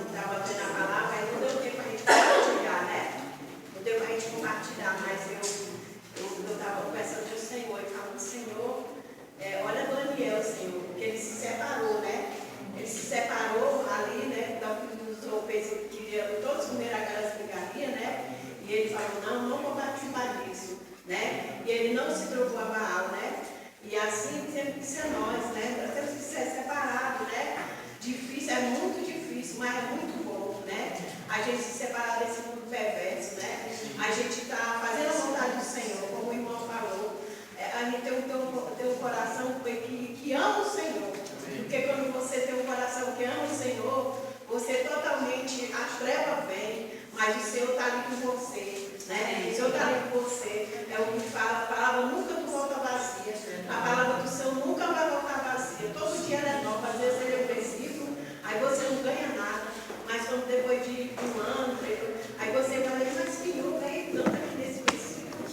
estava tendo a palavra, aí não deu tempo para a gente compartilhar, né? Não deu para a gente compartilhar, mas eu estava conversando com o Senhor e falando, Senhor, olha Daniel, Senhor, porque ele se separou, né? Ele se separou ali, né? Dos tropeços que todos comeram aquelas brigarias, né? E ele falou, não vou participar disso, né? E ele não se trocou a Baal, né? E assim temos que ser nós, né? Nós temos que ser separados, né? Difícil, é muito difícil, mas é muito bom, né? A gente se separar desse mundo perverso, né? A gente está fazendo a vontade do Senhor, como o irmão falou. A gente tem um coração que ama o Senhor. Porque quando você tem um coração que ama o Senhor, você totalmente, as trevas vêm, mas o Senhor está ali com você, né? O Senhor está ali com você. É o que fala, a palavra nunca tu volta vazia. A palavra do Senhor nunca vai voltar vazia. Todo dia ela é nova, às vezes ele é um versículo, aí você não ganha nada. Mas quando depois de um ano, aí você vai ler, mas Senhor, veio tanto aqui nesse versículo.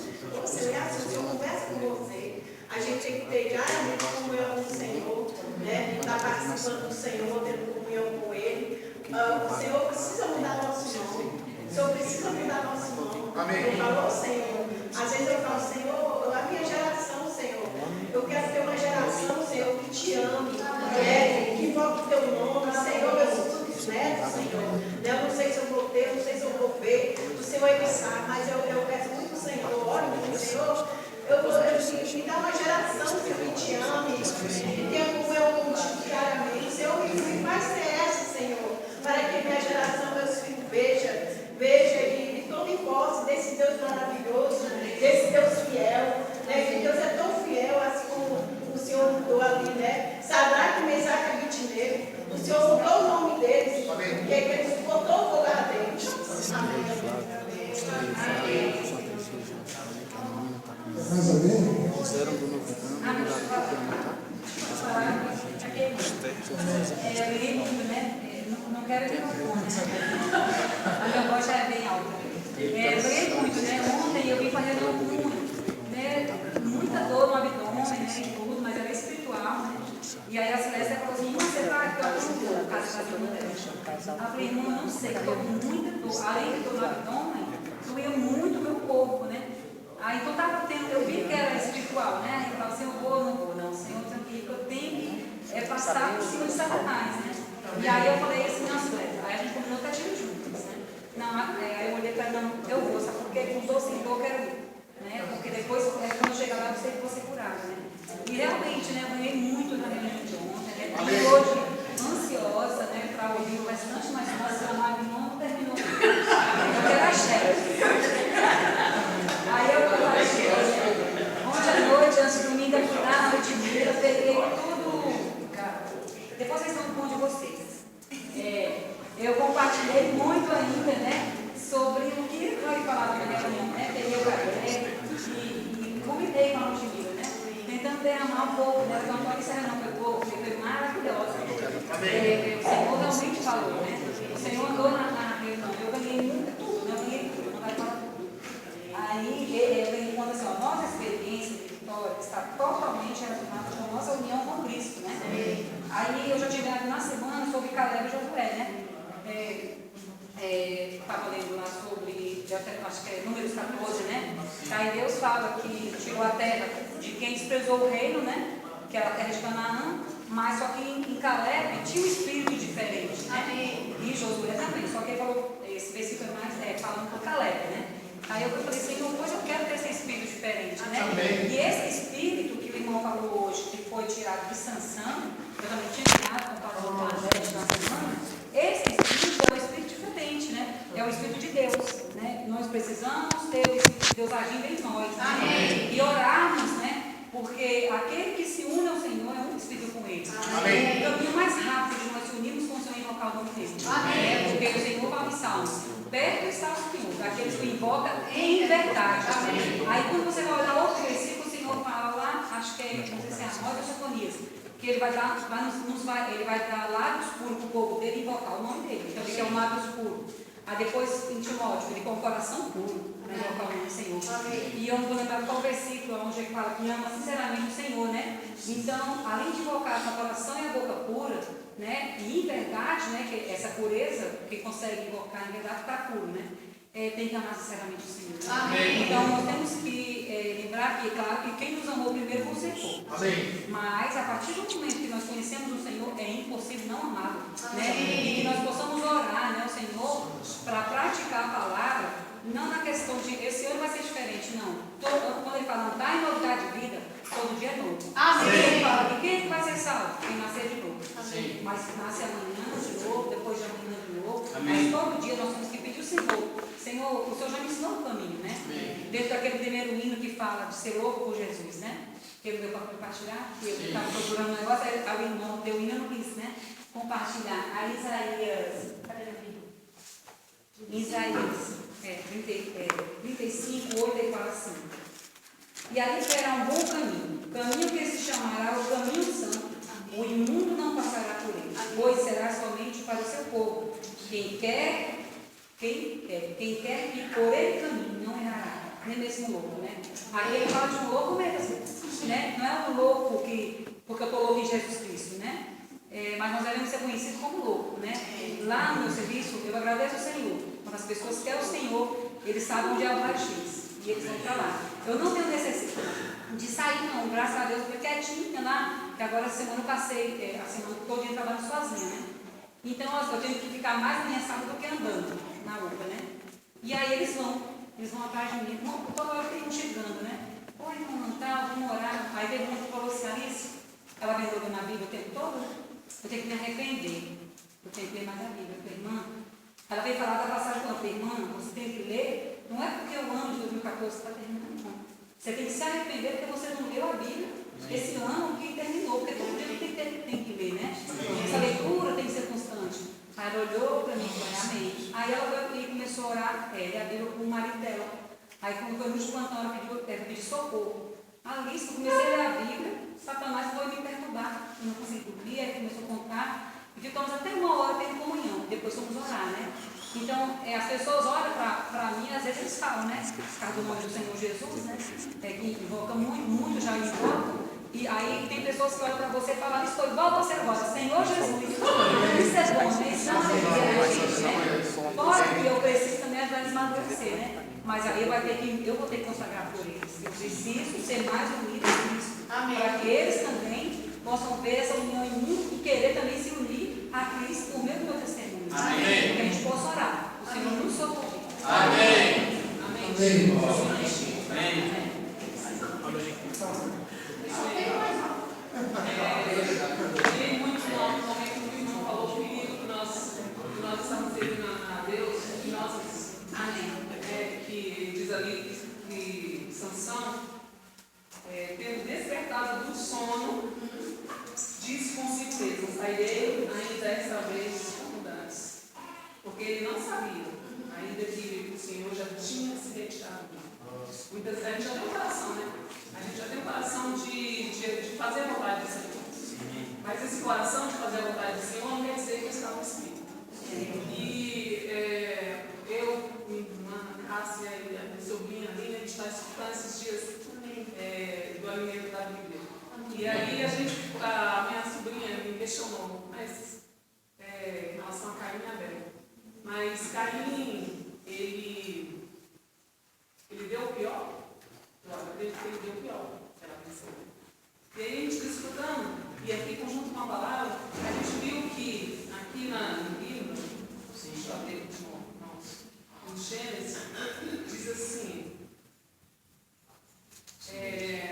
Você lê assim, o Senhor conversa com você. A gente tem que ter diariamente comunhão com o Senhor, né? Estar participando do Senhor, tendo comunhão com Ele. O Senhor precisa mudar nosso nome. O Senhor precisa mudar nosso nome. Amém. Eu falo, Senhor. Às vezes eu falo, Senhor, a minha geração, Senhor. Eu quero ter uma geração, Senhor, que te ame, né? o teu nome, Senhor, meus filhos, netos, Senhor. Eu não sei se eu vou ter, eu não sei se eu vou ver, o Senhor é que sabe, mas eu peço muito, Senhor, oro muito, Senhor. Me dá uma geração, Senhor, que te ame, que tenha como eu contigo diariamente. Senhor, me faz ser essa, Senhor, para que minha geração, meus filhos, veja e tome posse desse Deus maravilhoso, desse Deus fiel, né? Que Deus é tão fiel, assim como o Senhor mudou ali, né? Sadraque, Mesaque e Abednego, o Senhor mudou o nome deles, porque eles botou o fogo ardente. Amém. Mais ou menos? Eu ganhei muito, né? Não quero que eu a minha voz já é bem alta. Eu ganhei muito, né? Ontem eu vim fazendo muito, né? Muita dor no abdômen, né? E tudo, mas era espiritual, né? E aí a Celeste falou assim: você vai que eu ajudo no caso da dor dela. Eu falei: irmão, eu não sei, eu estou com muita dor. Além de dor no abdômen, doía muito o meu corpo, né? Aí então tava tendo, eu vi que era espiritual, né? Eu falava assim: eu vou, não vou, não, Senhor, eu tenho que passar por cima de Satanás, né? E aí eu falei assim: não, Celeste, aí a gente combinou que a gente juntos, né? Não, aí eu olhei para ela: não, eu vou, sabe por quê? Com dor sem dor eu quero ir, né? Porque depois, quando eu chegar lá, eu sei que vou ser curada, né? E realmente, né, eu ganhei muito na reunião de ontem, né? E hoje, ansiosa, né, para ouvir o restante, mas nossa, a live não terminou. Eu quero a chefe. Aí eu falei assim: ontem à noite, antes do domingo, eu fui lá na noite inteira, eu peguei tudo, cara. Depois vocês vão com de vocês. Eu compartilhei muito ainda, né, sobre o que foi falado na reunião, né? Peguei o café e convidei para a multimídia, né? Tentando derramar um pouco, né? Então, não isso não foi pouco, foi maravilhosa. O Senhor realmente falou, né? O Senhor andou na reunião, eu ganhei muito tudo, né? Eu ganhei tudo, não vai falar tudo. Aí ele conta assim: ó, nossa experiência de vitória está totalmente relacionada com a nossa união com Cristo, né? Aí eu já tive na semana sobre Caleb e Josué, né? Estava lendo lá sobre, acho que é Números 14, né? Aí Deus fala que tirou a terra de quem desprezou o reino, né? Que era a terra de Canaã, mas só que em Caleb tinha um espírito diferente, né? E Josué também, só que ele falou, esse versículo é mais falando com Caleb, né? Aí eu falei: Senhor, hoje eu quero ter esse espírito diferente, né? Amém. E esse espírito que o irmão falou hoje, que foi tirado de Sansão, eu também tinha tirado com o pastor Nordeste na semana, esse espírito é um espírito diferente, né? É o espírito de Deus, né? Nós precisamos ter o espírito de Deus agindo em nós, né? E orarmos, né? Porque aquele que se une ao Senhor é um espírito com ele. Amém. O caminho mais rápido de nós se unirmos com o Senhor e invocar o nome dele. Amém. Porque o Senhor fala em Salmos: perto está o Senhor, daqueles que invocam em verdade. Amém. Aí quando você vai olhar outro versículo, o Senhor fala lá, acho que não sei se é a 9 ou Sofonias, que ele vai dar, ele vai dar lábios puros para o povo dele invocar o nome dele. Então ele quer um lábios puro. Aí depois em Timóteo, ele com o coração puro, para invocar o nome do Senhor. Amém. E eu não vou lembrar qual versículo, onde ele fala que ama sinceramente o Senhor, né? Então, além de invocar com o coração e a boca pura, né? E em verdade, né? Que essa pureza, quem consegue invocar em verdade está puro, né? Tem que amar sinceramente o Senhor. Amém. Então nós temos que lembrar que, claro, que quem nos amou primeiro foi o Senhor. Amém. Mas a partir do momento que nós conhecemos o Senhor, é impossível não amá-lo, né? E que nós possamos orar, né, o Senhor, para praticar a palavra, não na questão de esse ano vai ser diferente, não. Quando ele fala andar em novidade de vida, todo dia é novo. Amém. Ele fala que quem vai ser salvo? Quem nascer de novo. Amém. Mas nasce amanhã de novo, depois de amanhã de novo. Amém. Mas todo dia nós temos que pedir o Senhor, o Senhor já me ensinou o caminho, né? Amém. Dentro daquele primeiro hino que fala de ser louco por Jesus, né? Que ele deu para compartilhar, que eu estava procurando um negócio, aí o irmão deu o hino, eu não quis, né? Compartilhar. A Isaías, cadê meu filho? Isaías 35, 8 e fala assim: e ali será um bom caminho que se chamará o caminho santo, o imundo não passará por ele, pois será somente para o seu povo. Quem quer que por ele caminhe não errará, nem mesmo louco, né? Aí ele fala de um louco mesmo, né? Não é um louco porque eu estou louco em Jesus Cristo, né? Mas nós devemos ser conhecidos como louco, né? Lá no meu serviço, eu agradeço ao Senhor. Quando as pessoas querem o Senhor, eles sabem onde é o raio-x e eles vão para lá. Eu não tenho necessidade, de sair não, graças a Deus eu fui quietinha lá, que agora a semana eu passei, a semana todo dia trabalhando sozinha, né? Então eu tenho que ficar mais na minha sala do que andando na UPA, né? E aí eles vão atrás de mim, toda hora tem um chegando, né? Oi, irmão, tal, vamos orar. Aí teve um que falou assim, Alice, ela vem lendo na Bíblia o tempo todo, né? Eu tenho que me arrepender, eu tenho que ler mais a Bíblia. Eu falei, irmã, ela veio falar da passagem com ela, eu falei, irmã, você tem que ler, não é porque o ano de 2014 está terminando, não. Você tem que se arrepender porque você não leu a Bíblia esse ano que terminou, porque todo dia tem que ler, né? Essa leitura tem que ser constante. Aí ela olhou para mim e falou, amém. Aí ela foi e começou a orar, ler a Bíblia com o marido dela. Aí quando foi no último plantão, ela pediu socorro. Alice, eu comecei a ler a Bíblia, Satanás foi me perturbar. Eu não consegui dormir, aí começou a contar. E ficamos até 1 hora tendo comunhão. Depois fomos orar, né? Então, as pessoas olham para mim, às vezes eles falam, né? Por causa do nome do Senhor Jesus, né? Que invoca muito, já invocam. E aí tem pessoas que olham para você e falam, estou igual a você agora, Senhor Jesus. Isso é bom, né? Isso é uma alegria, né? Fora que eu preciso também ajudar eles a amadurecer, né? Mas aí eu vou ter que consagrar por eles. Eu preciso ser mais unido com isso. Para que eles também possam ver essa união em mim e querer também se unir a Cristo por meio do meu testemunho. Amém. Que a gente possa orar. O Senhor nos socorre. Amém. Amém. Amém. E muito no momento que o irmão falou comigo que nós estamos servindo a Deus e nós, que diz ali que Sansão, tendo despertado do sono, disse consigo mesmo, sairei ainda essa vez dificuldades, porque ele não sabia ainda que o Senhor já tinha se retirado. Muitas vezes a gente já tem um coração, né? A gente já tem um coração de fazer a vontade do Senhor. Mas esse coração de fazer a vontade do Senhor não quer dizer que está no Espírito. E eu, minha irmã, Cássia e a minha sobrinha ali, a gente está escutando esses dias do alimento da Bíblia. E aí a minha sobrinha me questionou, mas em relação a Caim e Abel. Mas Caim, ele deu o pior? Eu acredito que ele deu o pior, ela pensou. E aí a gente está escutando, e aqui junto com a palavra, a gente viu que aqui no livro, deixa eu abrir de novo, no Gênesis, diz assim,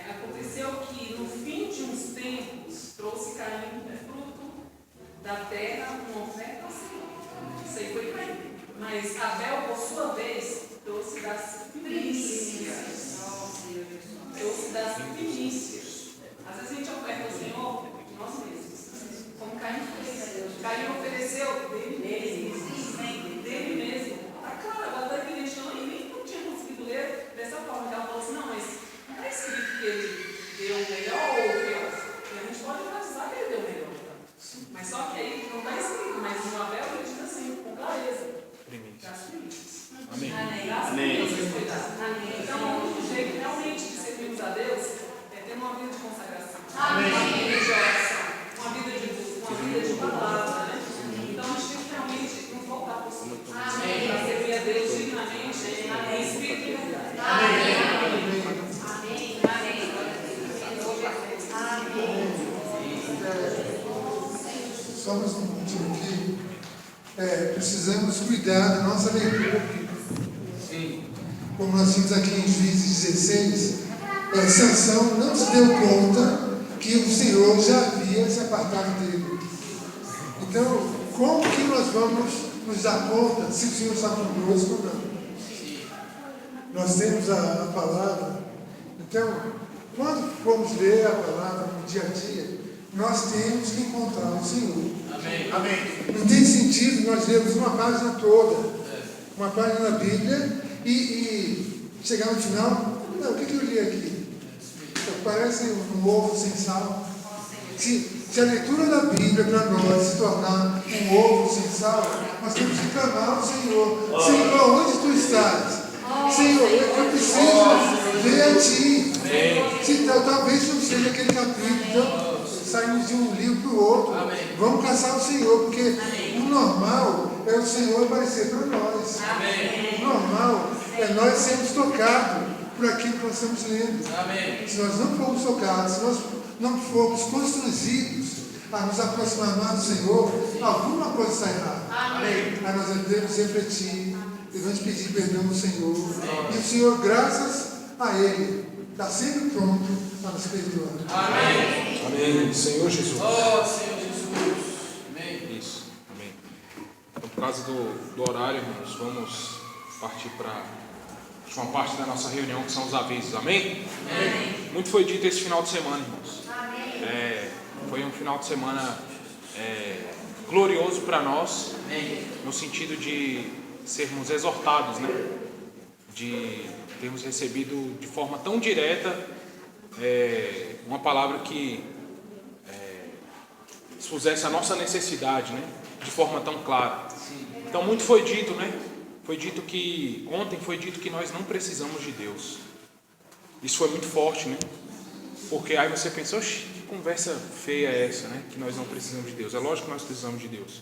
aconteceu que no fim de uns tempos trouxe Caim fruto da terra uma oferta ao Senhor. Isso aí foi Caim. Mas Abel, por sua vez, trouxe das primícias. Trouxe das primícias. Às vezes a gente oferta ao Senhor de nós mesmos. Como Caim fez. Caim ofereceu dele mesmo. Ah, claro, agora está aqui gente nem tinha conseguido ler dessa forma. Que ela falou assim, não, mas não está escrito que ele deu o melhor ou o pior. E a gente pode enfatizar que ele deu o melhor. Mas só que aí não está escrito, mas no Abel ele diz assim, com clareza. Das primícias. Amém. Amém. Então, o único jeito realmente de servirmos a Deus é ter uma vida de consagração. Amém. Uma vida de oração, uma vida de busca, uma vida de palavra, né? Então, a gente tem que realmente nos voltar para o Senhor. Amém. Para servir a Deus dignamente, em espírito e verdade. Amém. Só mais um pontinho aqui. Precisamos cuidar da nossa leitura bíblica. Como nós vimos aqui em Juízes 16, Sansão não se deu conta que o Senhor já havia se apartado dele. Então, como que nós vamos nos dar conta se o Senhor está conosco ou não? Nós temos a palavra. Então, quando formos ler a palavra no dia a dia, nós temos que encontrar o Senhor. Amém. Não tem sentido nós lermos uma página toda, uma página da Bíblia, e chegar no final, não, o que eu li aqui? Parece um ovo sem sal. Se a leitura da Bíblia para nós se tornar um ovo sem sal, nós temos que clamar ao Senhor. Senhor, onde tu estás? Senhor, eu preciso ver a ti. Talvez não seja aquele capítulo, então saímos de um livro para o outro. Vamos caçar o Senhor, porque o normal é o Senhor aparecer para nós. O normal é nós sermos tocados por aquilo que nós estamos lendo. Amém. Se nós não formos tocados, se nós não formos constrangidos a nos aproximar mais do Senhor, alguma coisa está errada. Amém. Aí nós devemos refletir, devemos pedir perdão ao Senhor. E o Senhor, graças a Ele, está sempre pronto para nos perdoar. Amém. Amém. Senhor Jesus. Oh, Senhor Jesus. Amém. Isso. Amém. Então, por causa do horário, irmãos, vamos partir para a última parte da nossa reunião, que são os avisos. Amém? Amém. Muito foi dito esse final de semana, irmãos. Foi um final de semana glorioso para nós, Amém. no sentido de sermos exortados, né? De termos recebido de forma tão direta uma palavra que expusesse a nossa necessidade, né? De forma tão clara. Então muito foi dito, né? Ontem foi dito que nós não precisamos de Deus. Isso foi muito forte, né? Porque aí você pensa, oxe, que conversa feia é essa, né? Que nós não precisamos de Deus. É lógico que nós precisamos de Deus.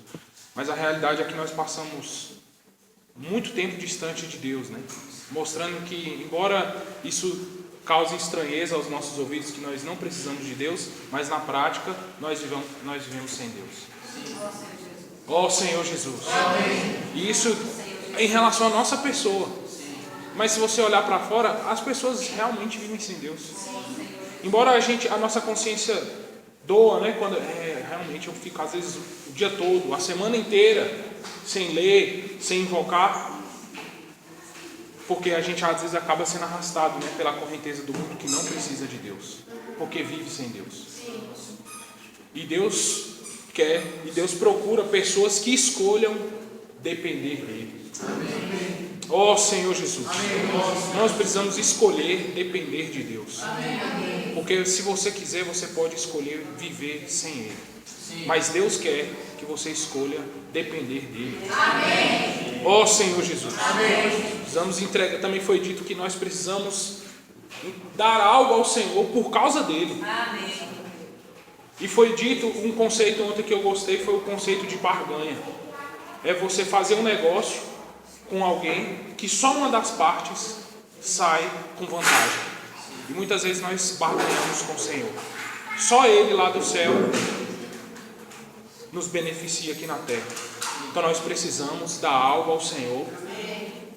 Mas a realidade é que nós passamos muito tempo distante de Deus, né? Mostrando que, embora isso cause estranheza aos nossos ouvidos, que nós não precisamos de Deus, mas na prática nós vivemos sem Deus. Ó Senhor Jesus. E isso em relação à nossa pessoa. Mas se você olhar para fora, as pessoas realmente vivem sem Deus. Embora a nossa consciência doa, né? Quando realmente eu fico às vezes o dia todo, a semana inteira, sem ler, sem invocar, porque a gente às vezes acaba sendo arrastado, né, pela correnteza do mundo que não precisa de Deus, porque vive sem Deus. E Deus quer, e Deus procura pessoas que escolham depender dele. Amém. Ó Senhor Jesus. Amém. Nós precisamos escolher depender de Deus. Amém. Porque se você quiser, você pode escolher viver sem Ele. Sim. Mas Deus quer que você escolha depender dele. Amém. Ó Senhor Jesus. Amém. Precisamos entregar. Também foi dito que nós precisamos dar algo ao Senhor por causa dele. Amém. E foi dito um conceito ontem que eu gostei, foi o conceito de barganha. É você fazer um negócio com alguém que só uma das partes sai com vantagem. E muitas vezes nós barganhamos com o Senhor. Só Ele lá do céu nos beneficia aqui na terra. Então nós precisamos dar algo ao Senhor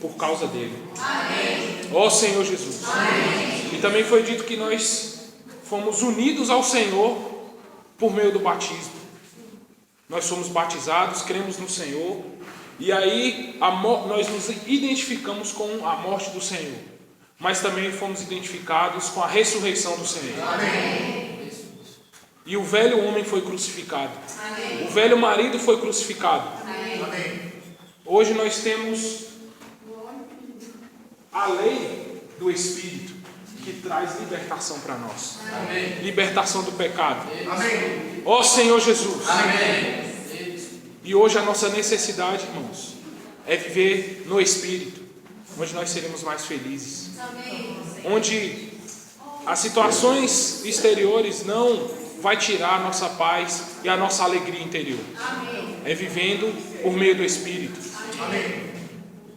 por causa dele. Ó Senhor Jesus. Amém. E também foi dito que nós fomos unidos ao Senhor por meio do batismo. Nós somos batizados, cremos no Senhor, e aí nós nos identificamos com a morte do Senhor, mas também fomos identificados com a ressurreição do Senhor. Amém. E o velho homem foi crucificado. Amém. O velho marido foi crucificado. Amém. Hoje nós temos a lei do Espírito que traz libertação para nós. Amém. Libertação do pecado. Amém. Ó Senhor Jesus. Amém. E hoje a nossa necessidade, irmãos, é viver no Espírito, onde nós seremos mais felizes. Onde as situações exteriores não vai tirar a nossa paz e a nossa alegria interior. É vivendo por meio do Espírito.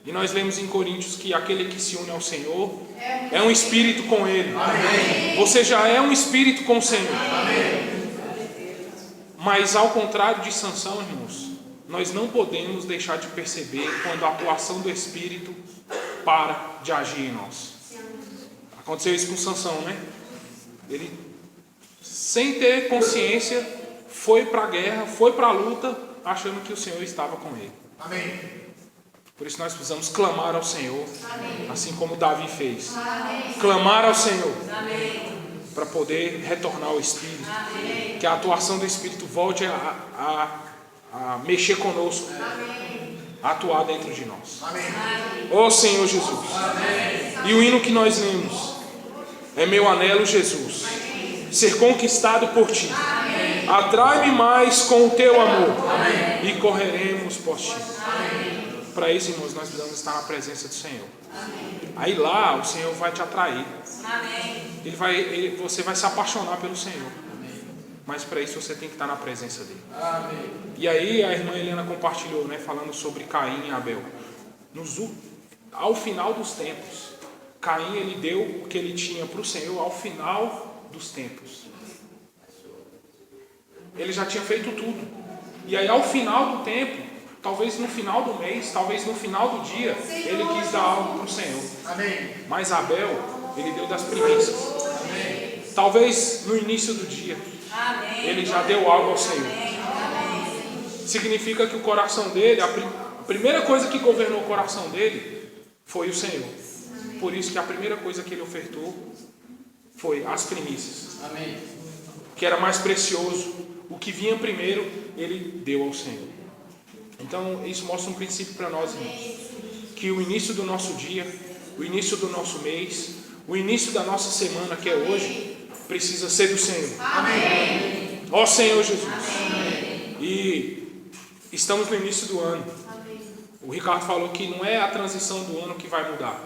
E nós lemos em Coríntios que aquele que se une ao Senhor é um espírito com Ele. Você já é um espírito com o Senhor. Mas ao contrário de Sansão, irmãos, nós não podemos deixar de perceber quando a atuação do Espírito para de agir em nós. Aconteceu isso com Sansão, né? Ele, sem ter consciência, foi para a guerra, foi para a luta, achando que o Senhor estava com ele. Amém. Por isso nós precisamos clamar ao Senhor, assim como Davi fez. Clamar ao Senhor, para poder retornar ao Espírito. Que a atuação do Espírito volte a mexer conosco, a atuar dentro de nós. Ó Senhor Jesus. E o hino que nós lemos é meu anelo, Jesus, ser conquistado por ti. Atrai-me mais com o teu amor e correremos por ti. Para isso, irmãos, nós precisamos estar na presença do Senhor. Aí lá o Senhor vai te atrair. Você vai se apaixonar pelo Senhor. Mas para isso você tem que estar na presença dele. Amém. E aí a irmã Helena compartilhou, né, falando sobre Caim e Abel. Ao final dos tempos, Caim, ele deu o que ele tinha para o Senhor ao final dos tempos. Ele já tinha feito tudo. E aí, ao final do tempo, talvez no final do mês, talvez no final do dia, ele quis dar algo para o Senhor. Amém. Mas Abel, ele deu das primícias. Amém. Talvez no início do dia, ele já deu algo ao Senhor. Significa que o coração dele, a primeira coisa que governou o coração dele foi o Senhor. Por isso que a primeira coisa que ele ofertou foi as primícias. Amém. Que era mais precioso, o que vinha primeiro, ele deu ao Senhor. Então, isso mostra um princípio para nós, irmãos. Que o início do nosso dia, o início do nosso mês, o início da nossa semana, que é hoje, precisa ser do Senhor. Amém. Ó Senhor Jesus. Amém. E estamos no início do ano. O Ricardo falou que não é a transição do ano que vai mudar.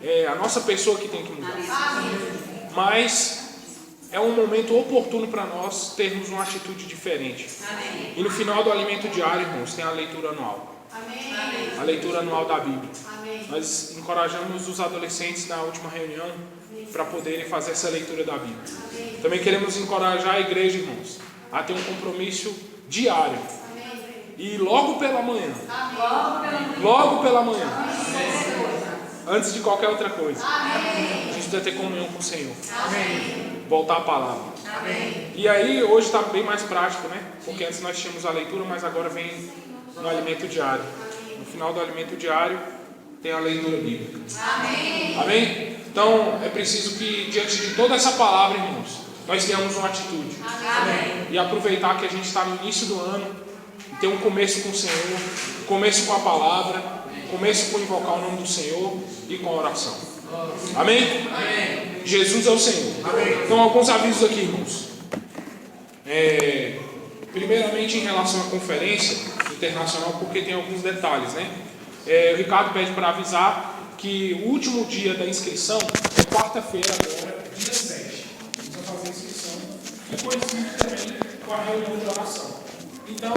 É a nossa pessoa que tem que mudar. Mas é um momento oportuno para nós termos uma atitude diferente. E no final do alimento diário, irmãos, tem a leitura anual. A leitura anual da Bíblia. Nós encorajamos os adolescentes na última reunião para poderem fazer essa leitura da Bíblia. Também queremos encorajar a igreja, irmãos, a ter um compromisso diário. E logo pela manhã. Logo pela manhã. Antes de qualquer outra coisa. A gente precisa ter comunhão com o Senhor. Voltar à palavra. E aí, hoje está bem mais prático, né? Porque antes nós tínhamos a leitura, mas agora vem no alimento diário. No final do alimento diário, tem a leitura bíblica. Amém? Então, é preciso que, diante de toda essa palavra, irmãos, nós tenhamos uma atitude. E aproveitar que a gente está no início do ano, ter um começo com o Senhor, começo com a palavra, começo com invocar o nome do Senhor e com a oração. Amém? Amém. Jesus é o Senhor. Amém. Então, alguns avisos aqui, irmãos. Primeiramente, em relação à conferência internacional, porque tem alguns detalhes, né? O Ricardo pede para avisar que o último dia da inscrição é quarta-feira agora, dia 7. Vamos fazer a inscrição. E coincide também com a reunião de oração. Então,